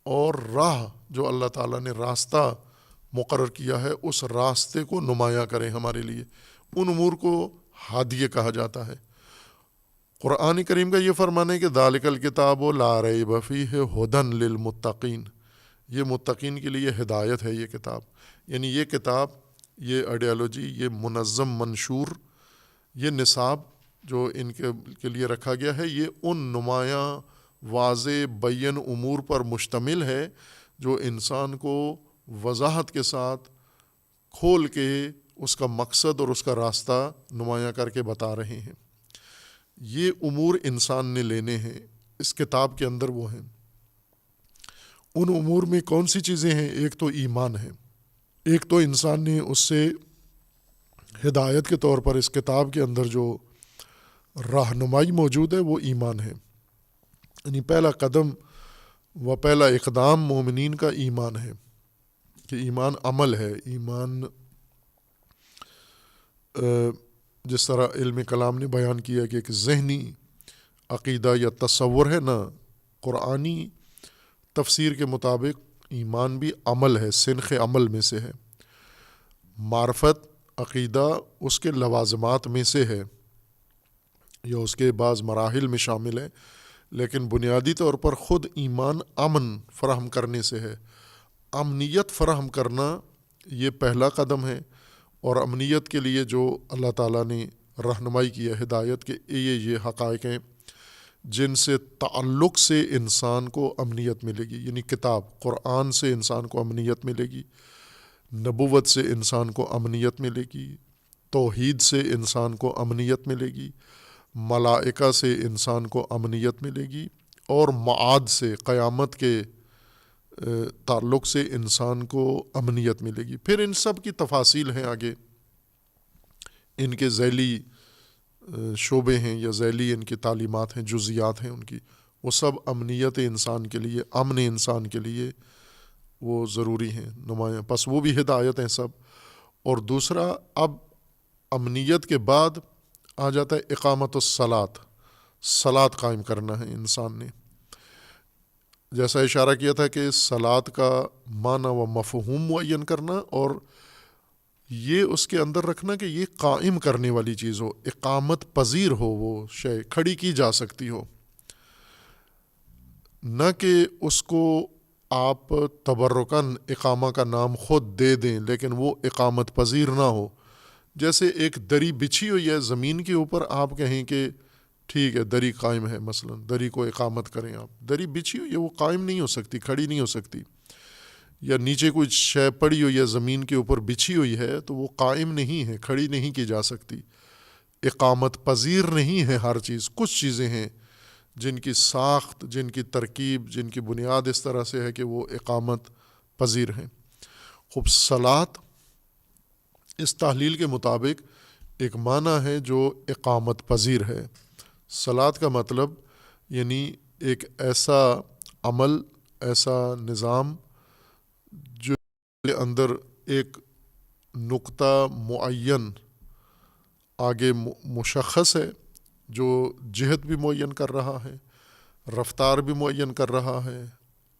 اور راہ جو اللہ تعالیٰ نے راستہ مقرر کیا ہے اس راستے کو نمایاں کریں ہمارے لیے. ان امور کو ہادیہ کہا جاتا ہے. قرآن کریم کا یہ فرمان ہے کہ ذالک الکتاب لا ریب فیہ ھدی للمتقین، یہ متقین کے لیے ہدایت ہے یہ کتاب. یعنی یہ کتاب، یہ آئیڈیالوجی، یہ منظم منشور، یہ نصاب جو ان کے لیے رکھا گیا ہے، یہ ان نمایاں واضح بین امور پر مشتمل ہے جو انسان کو وضاحت کے ساتھ کھول کے اس کا مقصد اور اس کا راستہ نمایاں کر کے بتا رہے ہیں. یہ امور انسان نے لینے ہیں، اس کتاب کے اندر وہ ہیں. ان امور میں کون سی چیزیں ہیں؟ ایک تو ایمان ہے، ایک تو انسان نے اس سے ہدایت کے طور پر اس کتاب کے اندر جو رہنمائی موجود ہے وہ ایمان ہے. یعنی پہلا قدم و پہلا اقدام مومنین کا ایمان ہے کہ ایمان عمل ہے. ایمان جس طرح علم کلام نے بیان کیا کہ ایک ذہنی عقیدہ یا تصور ہے نا، قرآنی تفسیر کے مطابق ایمان بھی عمل ہے، سنخ عمل میں سے ہے. معرفت عقیدہ اس کے لوازمات میں سے ہے یا اس کے بعض مراحل میں شامل ہے، لیکن بنیادی طور پر خود ایمان امن فراہم کرنے سے ہے. امنیت فراہم کرنا یہ پہلا قدم ہے، اور امنیت کے لیے جو اللہ تعالیٰ نے رہنمائی کی ہے ہدایت کے یہ حقائق ہیں جن سے تعلق سے انسان کو امنیت ملے گی. یعنی کتاب قرآن سے انسان کو امنیت ملے گی، نبوت سے انسان کو امنیت ملے گی، توحید سے انسان کو امنیت ملے گی، ملائکہ سے انسان کو امنیت ملے گی، اور معاد سے قیامت کے تعلق سے انسان کو امنیت ملے گی. پھر ان سب کی تفاصیل ہیں آگے، ان کے ذیلی شعبے ہیں یا ذیلی ان کی تعلیمات ہیں، جزیات ہیں ان کی، وہ سب امنیت انسان کے لیے، امن انسان کے لیے وہ ضروری ہیں، نمایاں. پس وہ بھی ہدایت ہیں سب. اور دوسرا، اب امنیت کے بعد آ جاتا ہے اقامت الصلاۃ، صلاۃ قائم کرنا ہے انسان نے. جیسا اشارہ کیا تھا کہ صلاۃ کا معنی و مفہوم معین کرنا، اور یہ اس کے اندر رکھنا کہ یہ قائم کرنے والی چیز ہو، اقامت پذیر ہو، وہ شے کھڑی کی جا سکتی ہو، نہ کہ اس کو آپ تبرکاً اقامہ کا نام خود دے دیں لیکن وہ اقامت پذیر نہ ہو. جیسے ایک دری بچھی ہوئی ہے زمین کے اوپر، آپ کہیں کہ ٹھیک ہے دری قائم ہے، مثلا دری کو اقامت کریں. آپ دری بچھی ہوئی ہے، وہ قائم نہیں ہو سکتی، کھڑی نہیں ہو سکتی. یا نیچے کوئی شے پڑی ہوئی ہے زمین کے اوپر بچھی ہوئی ہے تو وہ قائم نہیں ہے، کھڑی نہیں کی جا سکتی، اقامت پذیر نہیں ہے ہر چیز. کچھ چیزیں ہیں جن کی ساخت، جن کی ترکیب، جن کی بنیاد اس طرح سے ہے کہ وہ اقامت پذیر ہیں. خوب صلاۃ اس تحلیل کے مطابق ایک معنی ہے جو اقامت پذیر ہے. صلاۃ کا مطلب یعنی ایک ایسا عمل، ایسا نظام جو کے اندر ایک نقطہ معین آگے مشخص ہے، جو جہت بھی معین کر رہا ہے، رفتار بھی معین کر رہا ہے،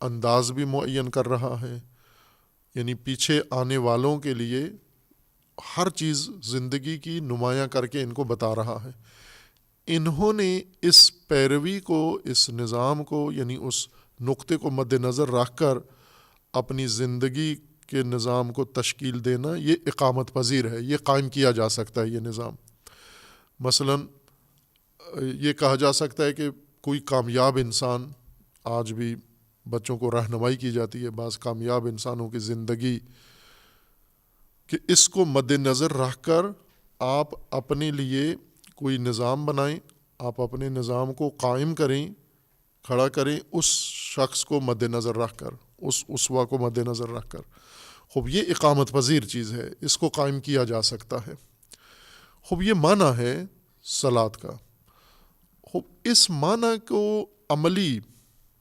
انداز بھی معین کر رہا ہے. یعنی پیچھے آنے والوں کے لیے ہر چیز زندگی کی نمایاں کر کے ان کو بتا رہا ہے. انہوں نے اس پیروی کو، اس نظام کو، یعنی اس نقطے کو مد نظر رکھ کر اپنی زندگی کے نظام کو تشکیل دینا، یہ اقامت پذیر ہے، یہ قائم کیا جا سکتا ہے یہ نظام. مثلا یہ کہا جا سکتا ہے کہ کوئی کامیاب انسان، آج بھی بچوں کو رہنمائی کی جاتی ہے بعض کامیاب انسانوں کی زندگی، کہ اس کو مد نظر رکھ کر آپ اپنے لیے کوئی نظام بنائیں، آپ اپنے نظام کو قائم کریں، کھڑا کریں، اس شخص کو مد نظر رکھ کر، اس اسوہ کو مد نظر رکھ کر. خوب یہ اقامت پذیر چیز ہے، اس کو قائم کیا جا سکتا ہے. خوب یہ معنی ہے صلاۃ کا. خوب اس معنی کو عملی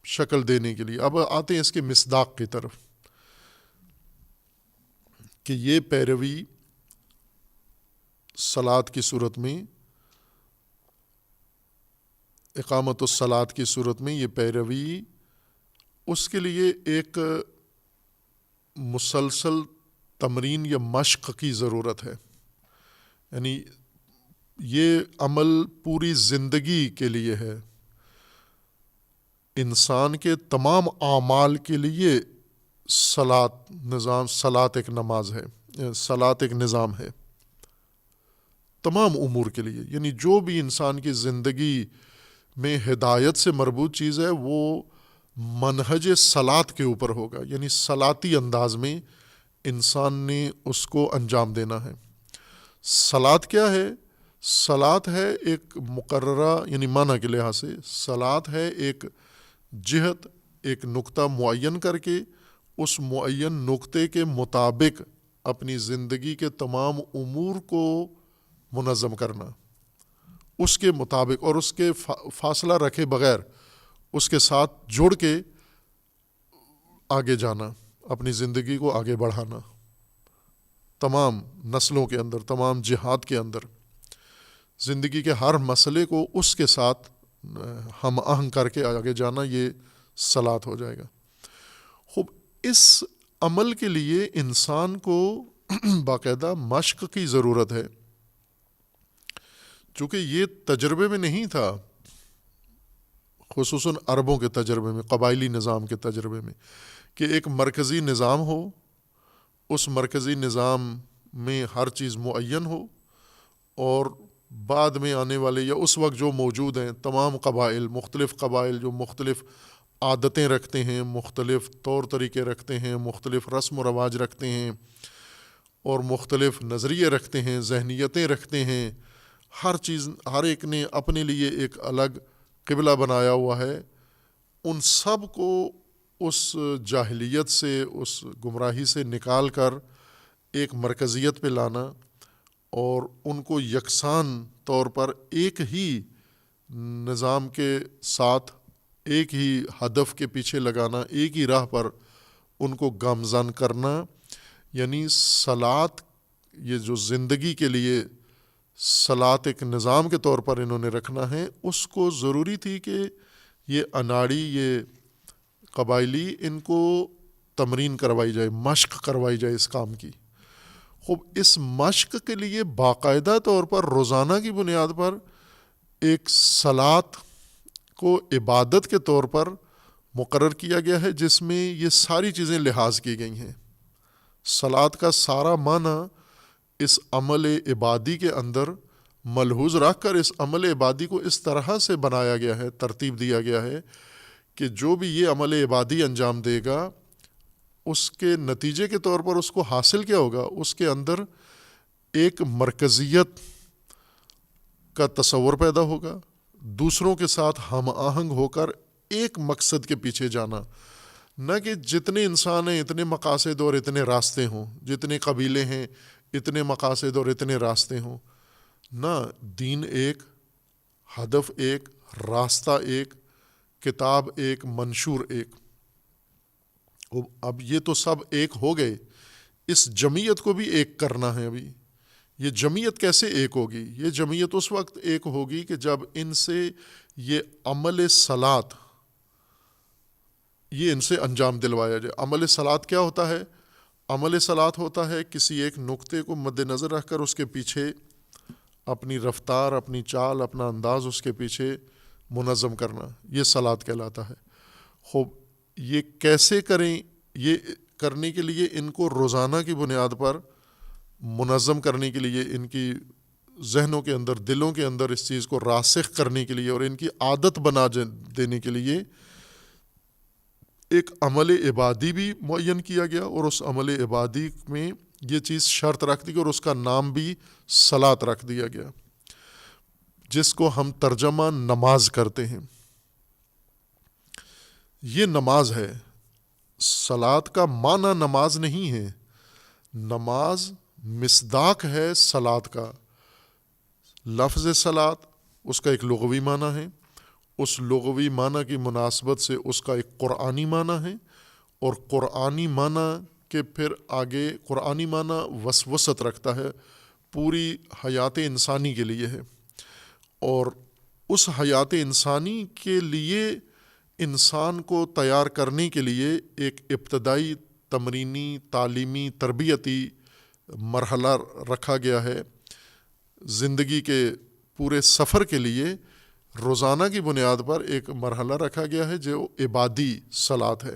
شکل دینے کے لیے اب آتے ہیں اس کے مصداق کی طرف، کہ یہ پیروی صلاۃ کی صورت میں، اقامت الصلاۃ کی صورت میں، یہ پیروی اس کے لیے ایک مسلسل تمرین یا مشق کی ضرورت ہے. یعنی یہ عمل پوری زندگی کے لیے ہے. انسان کے تمام اعمال کے لیے صلاۃ ایک نماز ہے، صلاۃ ایک نظام ہے تمام امور کے لیے. یعنی جو بھی انسان کی زندگی میں ہدایت سے مربوط چیز ہے وہ منہج صلاۃ کے اوپر ہوگا. یعنی صلاتی انداز میں انسان نے اس کو انجام دینا ہے. صلاۃ کیا ہے؟ صلاۃ ہے ایک مقررہ، یعنی معنی کے لحاظ سے صلاۃ ہے ایک جہت، ایک نقطہ معین کر کے اس معین نقطے کے مطابق اپنی زندگی کے تمام امور کو منظم کرنا، اس کے مطابق، اور اس کے فاصلہ رکھے بغیر اس کے ساتھ جوڑ کے آگے جانا، اپنی زندگی کو آگے بڑھانا تمام نسلوں کے اندر، تمام جہات کے اندر، زندگی کے ہر مسئلے کو اس کے ساتھ ہم آہنگ کر کے آگے جانا، یہ صلاۃ ہو جائے گا. خوب، اس عمل کے لیے انسان کو باقاعدہ مشق کی ضرورت ہے، چونکہ یہ تجربے میں نہیں تھا، خصوصاً عربوں کے تجربے میں، قبائلی نظام کے تجربے میں، کہ ایک مرکزی نظام ہو، اس مرکزی نظام میں ہر چیز معین ہو، اور بعد میں آنے والے یا اس وقت جو موجود ہیں تمام قبائل، مختلف قبائل جو مختلف عادتیں رکھتے ہیں، مختلف طور طریقے رکھتے ہیں، مختلف رسم و رواج رکھتے ہیں، اور مختلف نظریے رکھتے ہیں، ذہنیتیں رکھتے ہیں، ہر چیز، ہر ایک نے اپنے لیے ایک الگ قبلہ بنایا ہوا ہے. ان سب کو اس جاہلیت سے، اس گمراہی سے نکال کر ایک مرکزیت پہ لانا اور ان کو یکساں طور پر ایک ہی نظام کے ساتھ، ایک ہی ہدف کے پیچھے لگانا، ایک ہی راہ پر ان کو گامزن کرنا. یعنی صلاۃ، یہ جو زندگی کے لیے صلاۃ ایک نظام کے طور پر انہوں نے رکھنا ہے، اس کو ضروری تھی کہ یہ اناڑی، یہ قبائلی، ان کو تمرین کروائی جائے، مشق کروائی جائے اس کام کی. خوب، اس مشق کے لیے باقاعدہ طور پر روزانہ کی بنیاد پر ایک صلاۃ کو عبادت کے طور پر مقرر کیا گیا ہے، جس میں یہ ساری چیزیں لحاظ کی گئی ہیں. صلاۃ کا سارا معنی اس عمل عبادی کے اندر ملحوظ رکھ کر اس عمل عبادی کو اس طرح سے بنایا گیا ہے، ترتیب دیا گیا ہے کہ جو بھی یہ عمل عبادی انجام دے گا، اس کے نتیجے کے طور پر اس کو حاصل کیا ہوگا؟ اس کے اندر ایک مرکزیت کا تصور پیدا ہوگا، دوسروں کے ساتھ ہم آہنگ ہو کر ایک مقصد کے پیچھے جانا. نہ کہ جتنے انسان ہیں اتنے مقاصد اور اتنے راستے ہوں، جتنے قبیلے ہیں اتنے مقاصد اور اتنے راستے ہوں. نہ، دین ایک، ہدف ایک، راستہ ایک، کتاب ایک، منشور ایک. اب یہ تو سب ایک ہو گئے، اس جمعیت کو بھی ایک کرنا ہے. ابھی یہ جمعیت کیسے ایک ہوگی؟ یہ جمعیت اس وقت ایک ہوگی کہ جب ان سے یہ عمل صلاۃ، یہ ان سے انجام دلوایا جائے. عمل صلاۃ کیا ہوتا ہے؟ عمل صلاۃ ہوتا ہے کسی ایک نقطے کو مد نظر رکھ کر اس کے پیچھے اپنی رفتار، اپنی چال، اپنا انداز اس کے پیچھے منظم کرنا. یہ صلاۃ کہلاتا ہے. خوب، یہ کیسے کریں؟ یہ کرنے کے لیے ان کو روزانہ کی بنیاد پر منظم کرنے کے لیے، ان کی ذہنوں کے اندر، دلوں کے اندر اس چیز کو راسخ کرنے کے لیے اور ان کی عادت بنا دینے کے لیے ایک عمل عبادی بھی معین کیا گیا، اور اس عمل عبادی میں یہ چیز شرط رکھ دی گئی اور اس کا نام بھی صلاۃ رکھ دیا گیا، جس کو ہم ترجمہ نماز کرتے ہیں. یہ نماز ہے. صلاۃ کا معنی نماز نہیں ہے. نماز مصداق ہے صلاۃ کا. لفظ صلاۃ، اس کا ایک لغوی معنی ہے، اس لغوی معنی کی مناسبت سے اس کا ایک قرآنی معنی ہے، اور قرآنی معنی کے پھر آگے قرآنی معنی وسوست رکھتا ہے، پوری حیات انسانی کے لیے ہے، اور اس حیات انسانی کے لیے انسان کو تیار کرنے کے لیے ایک ابتدائی تمرینی تعلیمی تربیتی مرحلہ رکھا گیا ہے. زندگی کے پورے سفر کے لیے روزانہ کی بنیاد پر ایک مرحلہ رکھا گیا ہے جو عبادی صلاۃ ہے.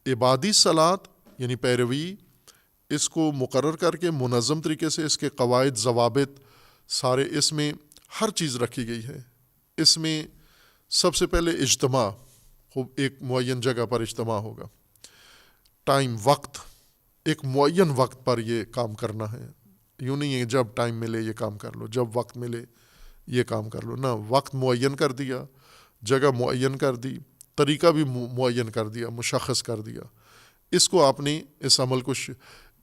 عبادی صلاۃ یعنی پیروی، اس کو مقرر کر کے منظم طریقے سے اس کے قواعد ضوابط سارے اس میں ہر چیز رکھی گئی ہے. اس میں سب سے پہلے اجتماع، خوب ایک معین جگہ پر اجتماع ہوگا. ٹائم، وقت، ایک معین وقت پر یہ کام کرنا ہے. یوں نہیں ہے جب ٹائم ملے یہ کام کر لو، جب وقت ملے یہ کام کر لو، نہ، وقت معین کر دیا، جگہ معین کر دی، طریقہ بھی معین کر دیا، مشخص کر دیا. اس کو آپ نے اس عمل کو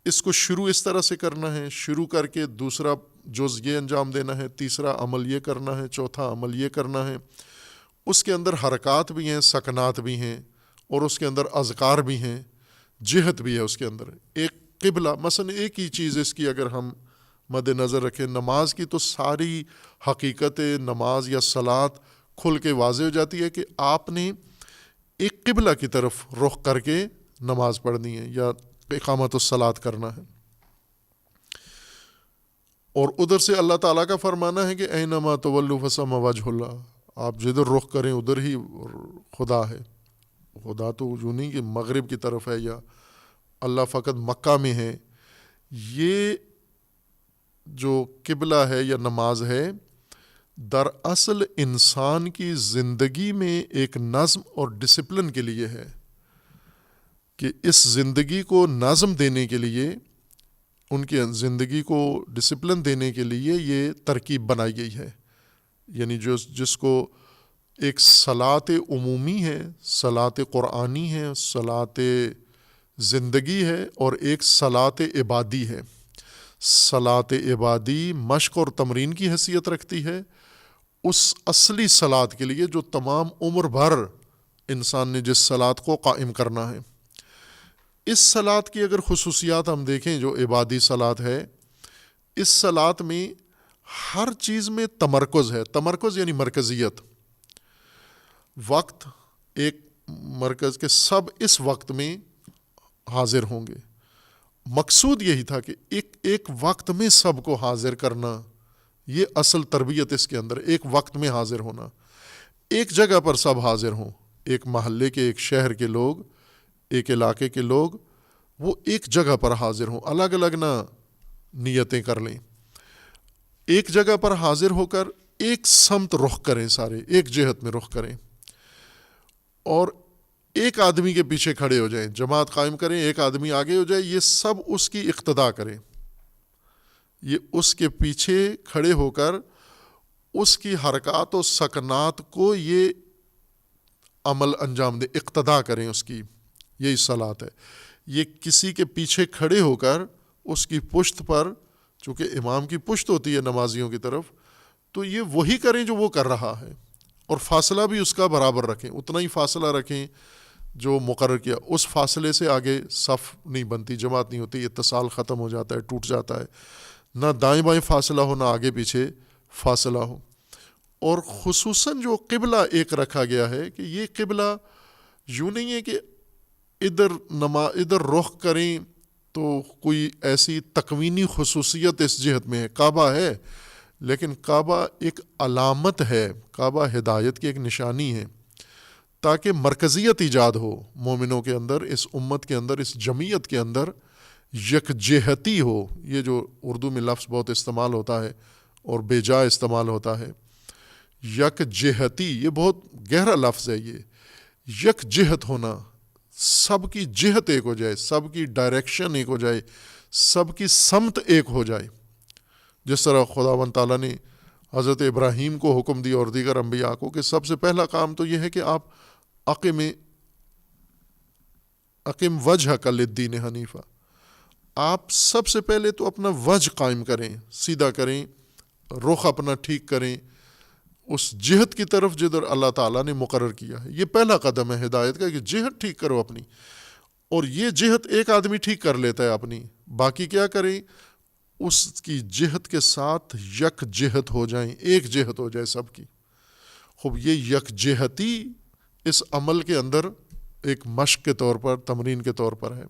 اس کو شروع اس طرح سے کرنا ہے، شروع کر کے دوسرا جز یہ انجام دینا ہے، تیسرا عمل یہ کرنا ہے، چوتھا عمل یہ کرنا ہے. اس کے اندر حرکات بھی ہیں، سکنات بھی ہیں، اور اس کے اندر اذکار بھی ہیں، جہت بھی ہے اس کے اندر. ایک قبلہ، مثلا ایک ہی چیز اس کی اگر ہم مد نظر رکھیں، نماز کی، تو ساری حقیقت نماز یا صلاۃ کھل کے واضح ہو جاتی ہے کہ آپ نے ایک قبلہ کی طرف رخ کر کے نماز پڑھنی ہے یا اقامت الصلاۃ کرنا ہے. اور ادھر سے اللہ تعالیٰ کا فرمانا ہے کہ اینما تولوا فثم وجہ اللہ، آپ جدھر رخ کریں ادھر ہی خدا ہے. خدا تو یوں نہیں کہ مغرب کی طرف ہے یا اللہ فقط مکہ میں ہے. یہ جو قبلہ ہے یا نماز ہے، دراصل انسان کی زندگی میں ایک نظم اور ڈسپلن کے لیے ہے، کہ اس زندگی کو نظم دینے کے لیے، ان کی زندگی کو ڈسپلن دینے کے لیے یہ ترکیب بنائی گئی ہے. یعنی جس کو ایک صلاۃ عمومی ہے، صلاۃ قرآنی ہے، صلاۃ زندگی ہے، اور ایک صلاۃ عبادی ہے. صلاۃ عبادی مشق اور تمرین کی حیثیت رکھتی ہے اس اصلی صلاۃ کے لیے جو تمام عمر بھر انسان نے جس صلاۃ کو قائم کرنا ہے. اس صلاۃ کی اگر خصوصیات ہم دیکھیں، جو عبادی صلاۃ ہے، اس صلاۃ میں ہر چیز میں تمرکز ہے. تمرکز یعنی مرکزیت. وقت ایک مرکز کے سب اس وقت میں حاضر ہوں گے. مقصود یہی تھا کہ ایک وقت میں سب کو حاضر کرنا، یہ اصل تربیت اس کے اندر. ایک وقت میں حاضر ہونا، ایک جگہ پر سب حاضر ہوں. ایک محلے کے، ایک شہر کے لوگ، ایک علاقے کے لوگ، وہ ایک جگہ پر حاضر ہوں، الگ الگ نہ نیتیں کر لیں. ایک جگہ پر حاضر ہو کر ایک سمت رخ کریں، سارے ایک جہت میں رخ کریں، اور ایک آدمی کے پیچھے کھڑے ہو جائیں. جماعت قائم کریں، ایک آدمی آگے ہو جائے، یہ سب اس کی اقتدا کریں. یہ اس کے پیچھے کھڑے ہو کر اس کی حرکات و سکنات کو یہ عمل انجام دے، اقتدا کریں اس کی. یہی صلاۃ ہے. یہ کسی کے پیچھے کھڑے ہو کر اس کی پشت پر، چونکہ امام کی پشت ہوتی ہے نمازیوں کی طرف، تو یہ وہی کریں جو وہ کر رہا ہے، اور فاصلہ بھی اس کا برابر رکھیں، اتنا ہی فاصلہ رکھیں جو مقرر کیا. اس فاصلے سے آگے صف نہیں بنتی، جماعت نہیں ہوتی، اتصال ختم ہو جاتا ہے، ٹوٹ جاتا ہے. نہ دائیں بائیں فاصلہ ہو، نہ آگے پیچھے فاصلہ ہو. اور خصوصاً جو قبلہ ایک رکھا گیا ہے، کہ یہ قبلہ یوں نہیں ہے کہ ادھر رخ کریں تو کوئی ایسی تکوینی خصوصیت اس جہت میں ہے. کعبہ ہے، لیکن کعبہ ایک علامت ہے، کعبہ ہدایت کی ایک نشانی ہے، تاکہ مرکزیت ایجاد ہو مومنوں کے اندر، اس امت کے اندر، اس جمعیت کے اندر یکجہتی ہو. یہ جو اردو میں لفظ بہت استعمال ہوتا ہے اور بے جا استعمال ہوتا ہے، یکجہتی، یہ بہت گہرا لفظ ہے. یہ یکجہت ہونا، سب کی جہت ایک ہو جائے، سب کی ڈائریکشن ایک ہو جائے، سب کی سمت ایک ہو جائے. جس طرح خداوند تعالیٰ نے حضرت ابراہیم کو حکم دیا اور دیگر انبیاء کو کہ سب سے پہلا کام تو یہ ہے کہ آپ اقم وجہک للدین حنیفہ، آپ سب سے پہلے تو اپنا وجہ قائم کریں، سیدھا کریں، رخ اپنا ٹھیک کریں اس جہت کی طرف جدھر اللہ تعالیٰ نے مقرر کیا ہے. یہ پہلا قدم ہے ہدایت کا، کہ جہت ٹھیک کرو اپنی. اور یہ جہت ایک آدمی ٹھیک کر لیتا ہے اپنی، باقی کیا کریں، اس کی جہت کے ساتھ یک جہت ہو جائیں، ایک جہت ہو جائے سب کی. خوب یہ یک جہتی اس عمل کے اندر ایک مشق کے طور پر، تمرین کے طور پر ہے.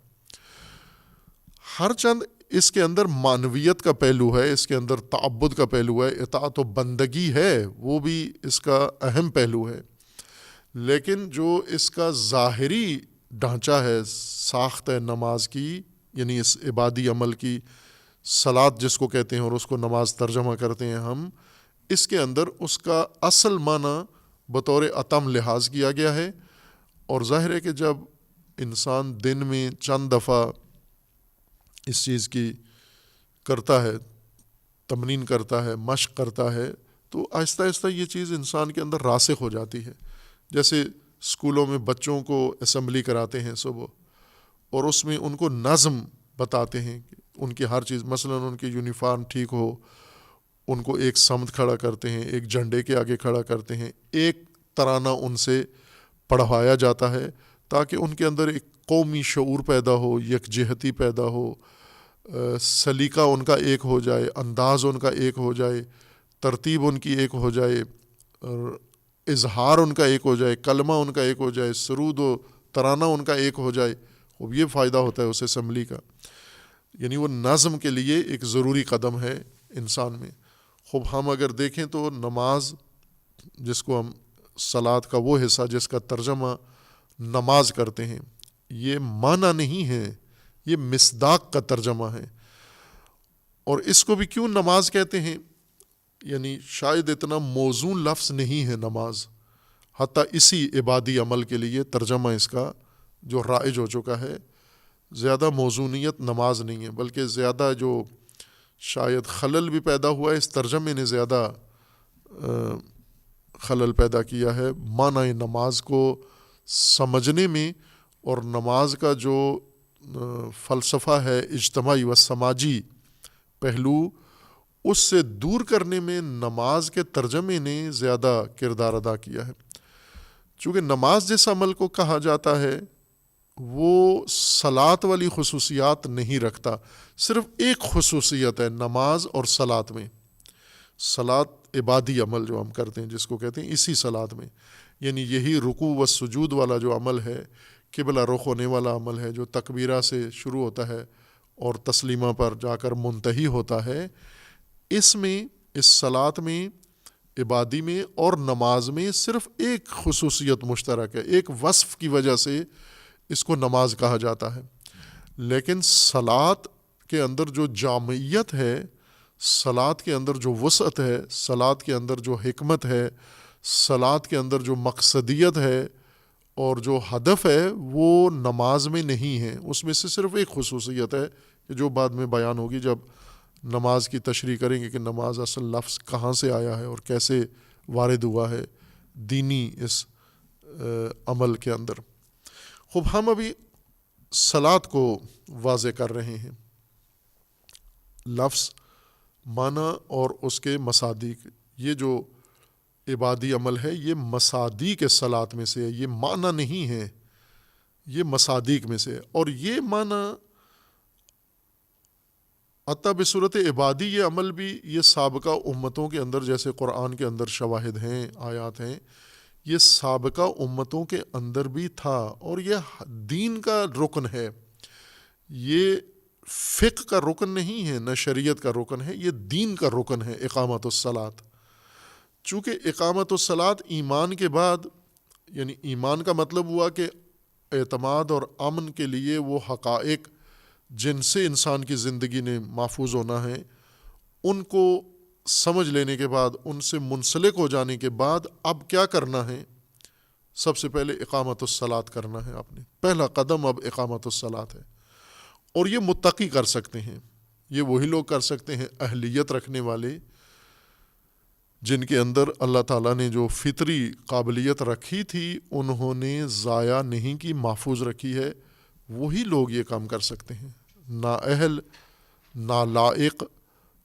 ہر چند اس کے اندر معنویت کا پہلو ہے، اس کے اندر تعبد کا پہلو ہے، اطاعت و بندگی ہے، وہ بھی اس کا اہم پہلو ہے. لیکن جو اس کا ظاہری ڈھانچہ ہے، ساخت ہے نماز کی، یعنی اس عبادی عمل کی، صلاۃ جس کو کہتے ہیں اور اس کو نماز ترجمہ کرتے ہیں ہم، اس کے اندر اس کا اصل معنی بطور اتم لحاظ کیا گیا ہے. اور ظاہر ہے کہ جب انسان دن میں چند دفعہ اس چیز کی کرتا ہے، تمرین کرتا ہے، مشق کرتا ہے، تو آہستہ آہستہ یہ چیز انسان کے اندر راسخ ہو جاتی ہے. جیسے اسکولوں میں بچوں کو اسمبلی کراتے ہیں صبح، اور اس میں ان کو نظم بتاتے ہیں کہ ان کی ہر چیز، مثلا ان کی یونیفارم ٹھیک ہو، ان کو ایک سمت کھڑا کرتے ہیں، ایک جھنڈے کے آگے کھڑا کرتے ہیں، ایک ترانہ ان سے پڑھوایا جاتا ہے تاکہ ان کے اندر ایک قومی شعور پیدا ہو، یکجہتی پیدا ہو، سلیقہ ان کا ایک ہو جائے، انداز ان کا ایک ہو جائے، ترتیب ان کی ایک ہو جائے، اظہار ان کا ایک ہو جائے، کلمہ ان کا ایک ہو جائے، سرود و ترانہ ان کا ایک ہو جائے. اب یہ فائدہ ہوتا ہے اس اسمبلی کا. یعنی وہ نظم کے لیے ایک ضروری قدم ہے انسان میں. خوب ہم اگر دیکھیں تو نماز، جس کو ہم صلاۃ کا وہ حصہ جس کا ترجمہ نماز کرتے ہیں، یہ معنی نہیں ہے، یہ مصداق کا ترجمہ ہے. اور اس کو بھی کیوں نماز کہتے ہیں؟ یعنی شاید اتنا موزون لفظ نہیں ہے نماز، حتیٰ اسی عبادی عمل کے لیے ترجمہ اس کا جو رائج ہو چکا ہے، زیادہ موزونیت نماز نہیں ہے، بلکہ زیادہ جو شاید خلل بھی پیدا ہوا ہے، اس ترجمے نے زیادہ خلل پیدا کیا ہے معنی نماز کو سمجھنے میں. اور نماز کا جو فلسفہ ہے اجتماعی و سماجی پہلو، اس سے دور کرنے میں نماز کے ترجمے نے زیادہ کردار ادا کیا ہے. چونکہ نماز جس عمل کو کہا جاتا ہے وہ صلاۃ والی خصوصیات نہیں رکھتا. صرف ایک خصوصیت ہے نماز اور صلاۃ میں، صلاۃ عبادی عمل جو ہم کرتے ہیں جس کو کہتے ہیں، اسی صلاۃ میں، یعنی یہی رکوع و سجود والا جو عمل ہے، قبلہ رخ ہونے والا عمل ہے، جو تکبیرہ سے شروع ہوتا ہے اور تسلیمہ پر جا کر منتہی ہوتا ہے، اس میں، اس صلاۃ میں، عبادی میں اور نماز میں صرف ایک خصوصیت مشترک ہے، ایک وصف کی وجہ سے اس کو نماز کہا جاتا ہے. لیکن صلاۃ کے اندر جو جامعیت ہے، صلاۃ کے اندر جو وسعت ہے، صلاۃ کے اندر جو حکمت ہے، صلاۃ کے اندر جو مقصدیت ہے اور جو ہدف ہے، وہ نماز میں نہیں ہے. اس میں سے صرف ایک خصوصیت ہے کہ جو بعد میں بیان ہوگی جب نماز کی تشریح کریں گے کہ نماز اصل لفظ کہاں سے آیا ہے اور کیسے وارد ہوا ہے دینی اس عمل کے اندر. خوب ہم ابھی صلاۃ کو واضح کر رہے ہیں، لفظ، معنی اور اس کے مصادیق. یہ جو عبادی عمل ہے یہ مصادیق صلاۃ میں سے ہے، یہ معنی نہیں ہے، یہ مصادیق میں سے ہے. اور یہ معنی حتیٰ بصورت عبادی یہ عمل بھی یہ سابقہ امتوں کے اندر، جیسے قرآن کے اندر شواہد ہیں، آیات ہیں، یہ سابقہ امتوں کے اندر بھی تھا. اور یہ دین کا رکن ہے، یہ فقہ کا رکن نہیں ہے، نہ شریعت کا رکن ہے، یہ دین کا رکن ہے اقامت الصلاۃ. چونکہ اقامت الصلاۃ ایمان کے بعد، یعنی ایمان کا مطلب ہوا کہ اعتماد اور امن کے لیے وہ حقائق جن سے انسان کی زندگی نے محفوظ ہونا ہے، ان کو سمجھ لینے کے بعد، ان سے منسلک ہو جانے کے بعد اب کیا کرنا ہے؟ سب سے پہلے اقامت الصلاۃ کرنا ہے. آپ نے پہلا قدم اب اقامت الصلاۃ ہے. اور یہ متقی کر سکتے ہیں، یہ وہی لوگ کر سکتے ہیں اہلیت رکھنے والے، جن کے اندر اللہ تعالیٰ نے جو فطری قابلیت رکھی تھی انہوں نے ضائع نہیں کی، محفوظ رکھی ہے. وہی لوگ یہ کام کر سکتے ہیں. نااہل، نالائق،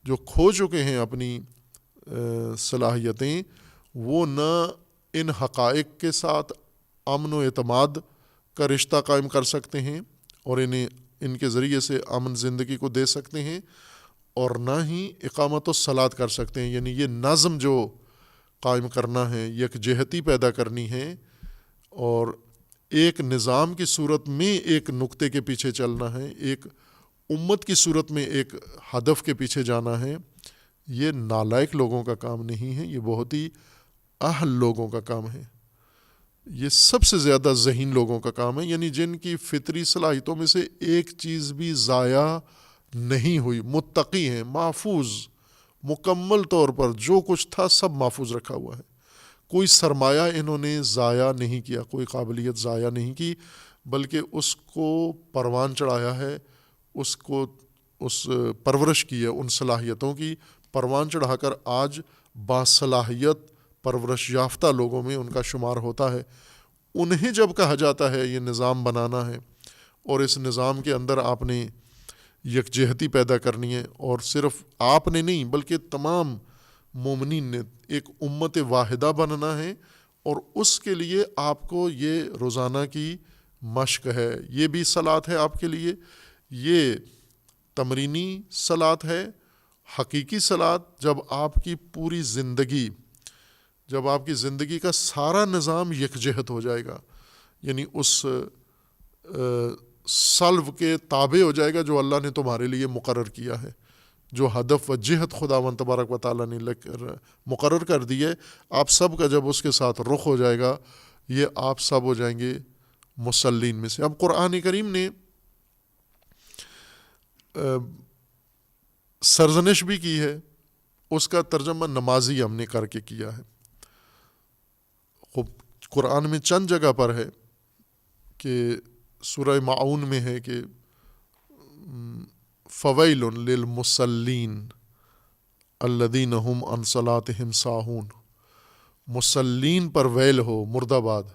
جو کھو چکے ہیں اپنی صلاحیتیں، وہ نہ ان حقائق کے ساتھ امن و اعتماد کا رشتہ قائم کر سکتے ہیں اور انہیں ان کے ذریعے سے امن زندگی کو دے سکتے ہیں، اور نہ ہی اقامت الصلاۃ کر سکتے ہیں. یعنی یہ نظم جو قائم کرنا ہے، یکجہتی پیدا کرنی ہے اور ایک نظام کی صورت میں ایک نقطے کے پیچھے چلنا ہے، ایک امت کی صورت میں ایک ہدف کے پیچھے جانا ہے، یہ نالائق لوگوں کا کام نہیں ہے، یہ بہت ہی اہل لوگوں کا کام ہے، یہ سب سے زیادہ ذہین لوگوں کا کام ہے، یعنی جن کی فطری صلاحیتوں میں سے ایک چیز بھی ضائع نہیں ہوئی، متقی ہیں، محفوظ، مکمل طور پر جو کچھ تھا سب محفوظ رکھا ہوا ہے، کوئی سرمایہ انہوں نے ضائع نہیں کیا، کوئی قابلیت ضائع نہیں کی، بلکہ اس کو پروان چڑھایا ہے، اس کو پرورش کی ہے، ان صلاحیتوں کی پروان چڑھا کر آج باصلاحیت پرورش یافتہ لوگوں میں ان کا شمار ہوتا ہے۔ انہیں جب کہا جاتا ہے یہ نظام بنانا ہے اور اس نظام کے اندر آپ نے یکجہتی پیدا کرنی ہے، اور صرف آپ نے نہیں بلکہ تمام مومنین نے ایک امت واحدہ بننا ہے، اور اس کے لیے آپ کو یہ روزانہ کی مشق ہے، یہ بھی صلات ہے آپ کے لیے، یہ تمرینی صلات ہے، حقیقی صلات جب آپ کی پوری زندگی، جب آپ کی زندگی کا سارا نظام یکجہت ہو جائے گا، یعنی اس سلو کے تابع ہو جائے گا جو اللہ نے تمہارے لیے مقرر کیا ہے، جو ہدف و جہت خداوند تبارک و تعالیٰ نے مقرر کر دی ہے، آپ سب کا جب اس کے ساتھ رخ ہو جائے گا، یہ آپ سب ہو جائیں گے مسلین میں سے۔ اب قرآن کریم نے سرزنش بھی کی ہے، اس کا ترجمہ نمازی ہم نے کر کے کیا ہے۔ خب قرآن میں چند جگہ پر ہے کہ سورہ معون میں ہے کہ فویل للمصلین الذین هم عن صلاتهم ساہون، مسلین پر ویل ہو، مردہ باد۔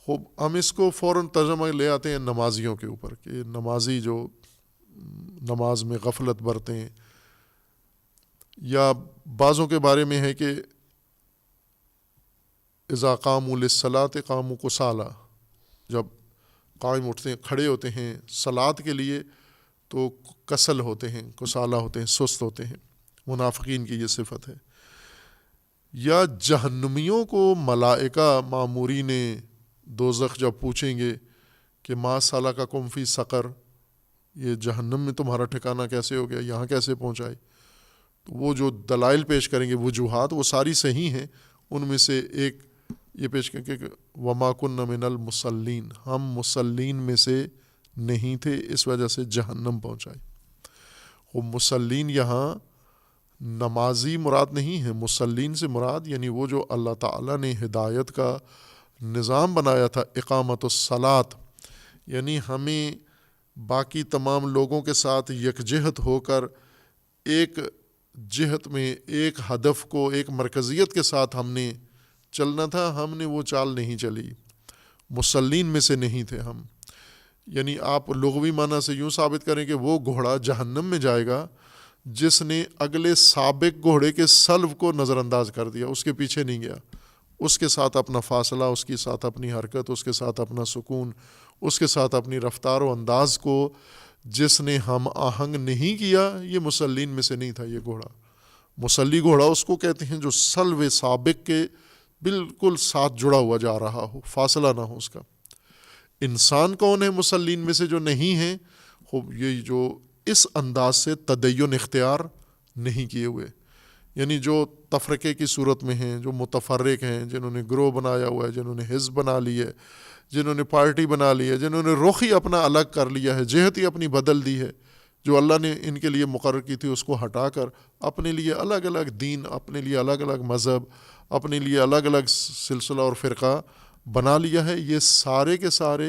خوب ہم اس کو فوراً ترجمہ لے آتے ہیں نمازیوں کے اوپر کہ نمازی جو نماز میں غفلت برتے ہیں، یا بعضوں کے بارے میں ہے کہ اذا قاموا للصلاۃ قاموا کسالى، جب قائم اٹھتے ہیں، کھڑے ہوتے ہیں صلاۃ کے لیے تو کسل ہوتے ہیں، کسالہ ہوتے ہیں، سست ہوتے ہیں، منافقین کی یہ صفت ہے۔ یا جہنمیوں کو ملائکہ مامورین دوزخ جب پوچھیں گے کہ ما سلککم فی سقر، یہ جہنم میں تمہارا ٹھکانہ کیسے ہو گیا، یہاں کیسے پہنچائے، تو وہ جو دلائل پیش کریں گے، وجوہات، وہ ساری صحیح ہیں، ان میں سے ایک یہ پیش کریں کہ وما کنا من المصلین، ہم مصلین میں سے نہیں تھے، اس وجہ سے جہنم پہنچائی۔ وہ مصلین یہاں نمازی مراد نہیں ہے، مصلین سے مراد یعنی وہ جو اللہ تعالیٰ نے ہدایت کا نظام بنایا تھا، اقامت الصلاۃ، یعنی ہمیں باقی تمام لوگوں کے ساتھ یکجہت ہو کر ایک جہت میں، ایک ہدف کو، ایک مرکزیت کے ساتھ ہم نے چلنا تھا، ہم نے وہ چال نہیں چلی، مصلین میں سے نہیں تھے ہم۔ یعنی آپ لغوی معنی سے یوں ثابت کریں کہ وہ گھوڑا جہنم میں جائے گا جس نے اگلے سابق گھوڑے کے سلو کو نظر انداز کر دیا، اس کے پیچھے نہیں گیا، اس کے ساتھ اپنا فاصلہ، اس کے ساتھ اپنی حرکت، اس کے ساتھ اپنا سکون، اس کے ساتھ اپنی رفتار و انداز کو جس نے ہم آہنگ نہیں کیا، یہ مصلین میں سے نہیں تھا یہ گھوڑا۔ مصلی گھوڑا اس کو کہتے ہیں جو سلو سابق کے بالکل ساتھ جڑا ہوا جا رہا ہو، فاصلہ نہ ہو اس کا۔ انسان کون ہے مصلین میں سے جو نہیں ہیں؟ خوب یہ جو اس انداز سے تدین اختیار نہیں کیے ہوئے، یعنی جو تفرقے کی صورت میں ہیں، جو متفرق ہیں، جنہوں نے گروہ بنایا ہوا ہے، جنہوں نے حزب بنا لی ہے، جنہوں نے پارٹی بنا لی ہے، جنہوں نے رخ ہی اپنا الگ کر لیا ہے، جہت ہی اپنی بدل دی ہے، جو اللہ نے ان کے لیے مقرر کی تھی اس کو ہٹا کر اپنے لیے الگ الگ دین، اپنے لیے الگ الگ مذہب، اپنے لیے الگ الگ سلسلہ اور فرقہ بنا لیا ہے، یہ سارے کے سارے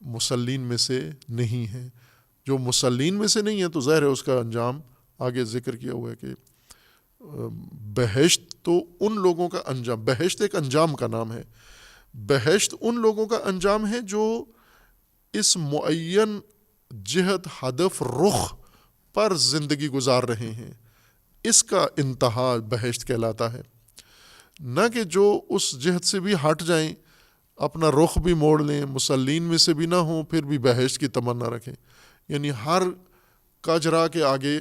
مصلین میں سے نہیں ہیں۔ جو مصلین میں سے نہیں ہے تو ظاہر ہے اس کا انجام آگے ذکر کیا ہوا ہے کہ بہشت تو ان لوگوں کا انجام، بہشت ایک انجام کا نام ہے، بہشت ان لوگوں کا انجام ہے جو اس معین جہت، ہدف، رخ پر زندگی گزار رہے ہیں، اس کا انتہا بہشت کہلاتا ہے، نہ کہ جو اس جہت سے بھی ہٹ جائیں، اپنا رخ بھی موڑ لیں، مصلین میں سے بھی نہ ہوں، پھر بھی بہشت کی تمنا رکھیں۔ یعنی ہر کاجرا کے آگے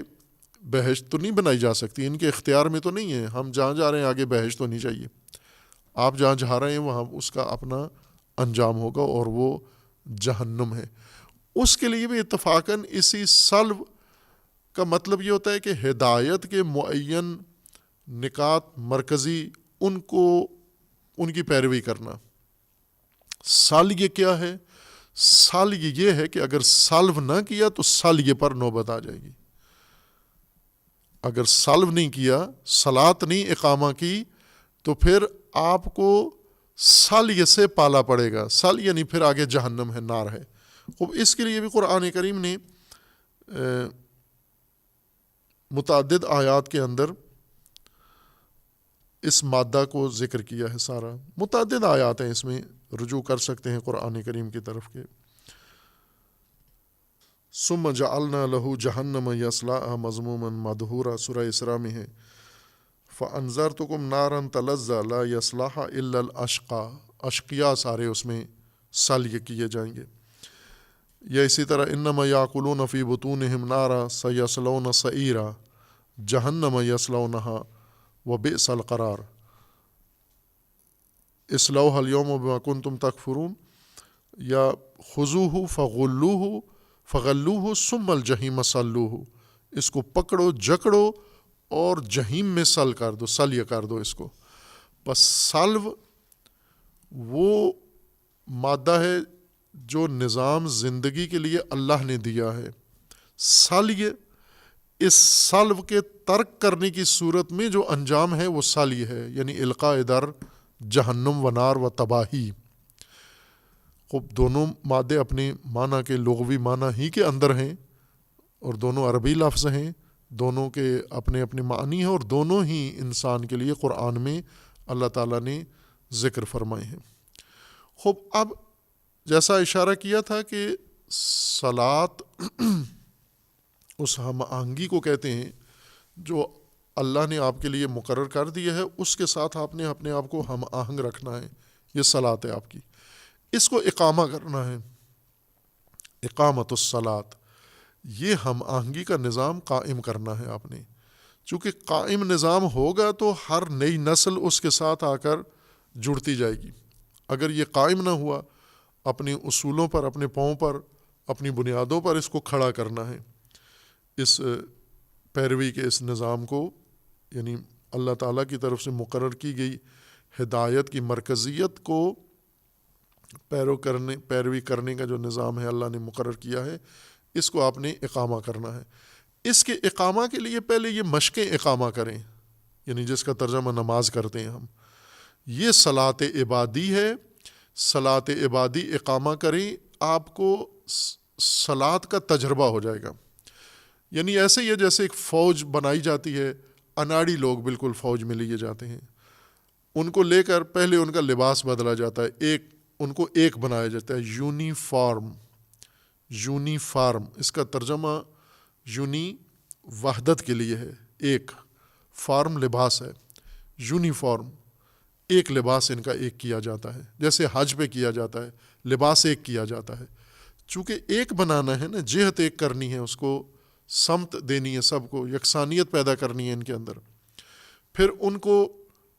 بہشت تو نہیں بنائی جا سکتی، ان کے اختیار میں تو نہیں ہے، ہم جہاں جا رہے ہیں آگے بہشت ہونی چاہیے، آپ جہاں جا رہے ہیں وہاں اس کا اپنا انجام ہوگا اور وہ جہنم ہے۔ اس کے لیے بھی اتفاقاً اسی سلب کا مطلب یہ ہوتا ہے کہ ہدایت کے معین نکات مرکزی ان کی پیروی کرنا۔ سالگ کیا ہے؟ سالگ یہ ہے کہ اگر سالو نہ کیا تو سالگ پر نوبت آ جائے گی۔ اگر سالو نہیں کیا، صلاۃ نہیں اقامہ کی، تو پھر آپ کو سالگ سے پالا پڑے گا۔ سال یعنی پھر آگے جہنم ہے، نار ہے۔ خوب اس کے لیے بھی قرآن کریم نے متعدد آیات کے اندر اس مادہ کو ذکر کیا ہے۔ سارا متعدد آیات ہیں، اس میں رجوع کر سکتے ہیں قرآن کریم کی طرف کے۔ ثم جعلنا له جہنم یصلاها مذموما مدحورا، سورہ اسراء میں ہے۔ فانذرتکم نارا تلظی لا یصلاها الا الاشقى، اشقیاء سارے اس میں سالگ کیے جائیں گے۔ یا اسی طرح انما یاکلون فی بطونہم نارا سیصلون سعیرا جہنم یصلونها وبئس القرار اصلوها اليوم بما کنتم تکفرون، یا خذوہ فغلوہ ثم الجحیم صلوہ، اس کو پکڑو جکڑو اور جہیم میں سل کر دو، سلیہ کر دو اس کو۔ بس سلو وہ مادہ ہے جو نظام زندگی کے لیے اللہ نے دیا ہے۔ سالیہ اس سلو کے ترک کرنے کی صورت میں جو انجام ہے وہ سالیہ ہے، یعنی القاء در جہنم و نار و تباہی۔ خوب دونوں مادے اپنے معنی کے لغوی معنی ہی کے اندر ہیں، اور دونوں عربی لفظ ہیں، دونوں کے اپنے اپنے معنی ہیں، اور دونوں ہی انسان کے لیے قرآن میں اللہ تعالیٰ نے ذکر فرمائے ہیں۔ خوب اب جیسا اشارہ کیا تھا کہ صلاۃ اس ہم آہنگی کو کہتے ہیں جو اللہ نے آپ کے لیے مقرر کر دیا ہے، اس کے ساتھ آپ نے اپنے آپ کو ہم آہنگ رکھنا ہے۔ یہ صلاۃ ہے آپ کی، اس کو اقامہ کرنا ہے۔ اقامت الصلاۃ، یہ ہم آہنگی کا نظام قائم کرنا ہے آپ نے۔ چونکہ قائم نظام ہوگا تو ہر نئی نسل اس کے ساتھ آ کر جڑتی جائے گی۔ اگر یہ قائم نہ ہوا، اپنے اصولوں پر، اپنے پاؤں پر، اپنی بنیادوں پر اس کو کھڑا کرنا ہے، اس پیروی کے اس نظام کو، یعنی اللہ تعالیٰ کی طرف سے مقرر کی گئی ہدایت کی مرکزیت کو پیروی کرنے کا جو نظام ہے اللہ نے مقرر کیا ہے، اس کو آپ نے اقامہ کرنا ہے۔ اس کے اقامہ کے لیے پہلے یہ مشقیں اقامہ کریں، یعنی جس کا ترجمہ نماز کرتے ہیں ہم، یہ صلاۃ عبادی ہے۔ صلاۃ عبادی اقامہ کریں، آپ کو صلاۃ کا تجربہ ہو جائے گا۔ یعنی ایسے ہی ہے جیسے ایک فوج بنائی جاتی ہے، اناڑی لوگ بالکل فوج میں لیے جاتے ہیں، ان کو لے کر پہلے ان کا لباس بدلا جاتا ہے، ان کو ایک بنایا جاتا ہے، یونیفارم، اس کا ترجمہ یونی وحدت کے لیے ہے، ایک، فارم لباس ہے، یونیفارم، ایک لباس ان کا ایک کیا جاتا ہے، جیسے حج پہ کیا جاتا ہے، لباس ایک کیا جاتا ہے۔ چونکہ ایک بنانا ہے نا، جہت ایک کرنی ہے، اس کو سمت دینی ہے، سب کو یکسانیت پیدا کرنی ہے ان کے اندر۔ پھر ان کو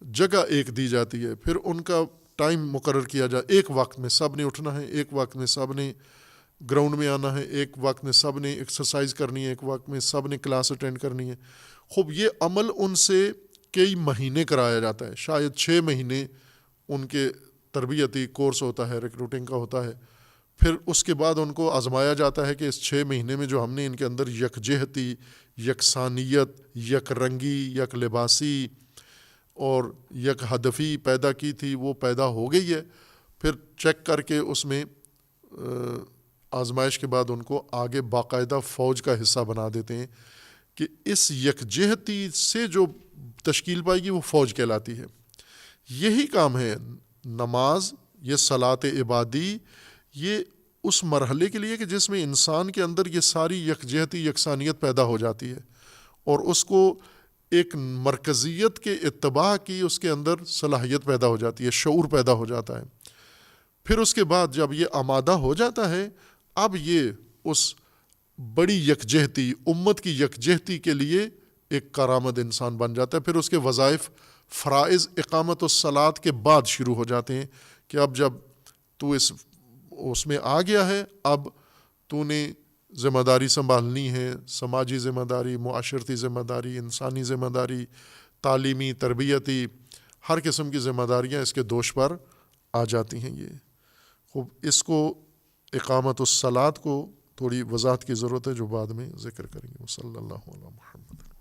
جگہ ایک دی جاتی ہے، پھر ان کا ٹائم مقرر کیا جائے، ایک وقت میں سب نے اٹھنا ہے، ایک وقت میں سب نے گراؤنڈ میں آنا ہے، ایک وقت میں سب نے ایکسرسائز کرنی ہے، ایک وقت میں سب نے کلاس اٹینڈ کرنی ہے۔ خوب یہ عمل ان سے کئی مہینے کرایا جاتا ہے، شاید 6 مہینے ان کے تربیتی کورس ہوتا ہے، ریکروٹنگ کا ہوتا ہے۔ پھر اس کے بعد ان کو آزمایا جاتا ہے کہ اس 6 مہینے میں جو ہم نے ان کے اندر یکجہتی، یکسانیت، یک رنگی، یک لباسی اور یک ہدفی پیدا کی تھی، وہ پیدا ہو گئی ہے۔ پھر چیک کر کے اس میں آزمائش کے بعد ان کو آگے باقاعدہ فوج کا حصہ بنا دیتے ہیں کہ اس یکجہتی سے جو تشکیل پائے گی وہ فوج کہلاتی ہے۔ یہی کام ہے نماز، یہ صلاۃ عبادی، یہ اس مرحلے کے لیے کہ جس میں انسان کے اندر یہ ساری یکجہتی، یکسانیت پیدا ہو جاتی ہے، اور اس کو ایک مرکزیت کے اتباع کی اس کے اندر صلاحیت پیدا ہو جاتی ہے، شعور پیدا ہو جاتا ہے۔ پھر اس کے بعد جب یہ آمادہ ہو جاتا ہے، اب یہ اس بڑی یکجہتی، امت کی یکجہتی کے لیے ایک کارآمد انسان بن جاتا ہے۔ پھر اس کے وظائف فرائض اقامت الصلاۃ کے بعد شروع ہو جاتے ہیں کہ اب جب تو اس میں آ گیا ہے، اب تو نے ذمہ داری سنبھالنی ہے، سماجی ذمہ داری، معاشرتی ذمہ داری، انسانی ذمہ داری، تعلیمی، تربیتی، ہر قسم کی ذمہ داریاں اس کے دوش پر آ جاتی ہیں۔ یہ خوب اس کو اقامت الصلاۃ کو تھوڑی وضاحت کی ضرورت ہے جو بعد میں ذکر کریں گے۔ صلی اللہ علیہ محمد۔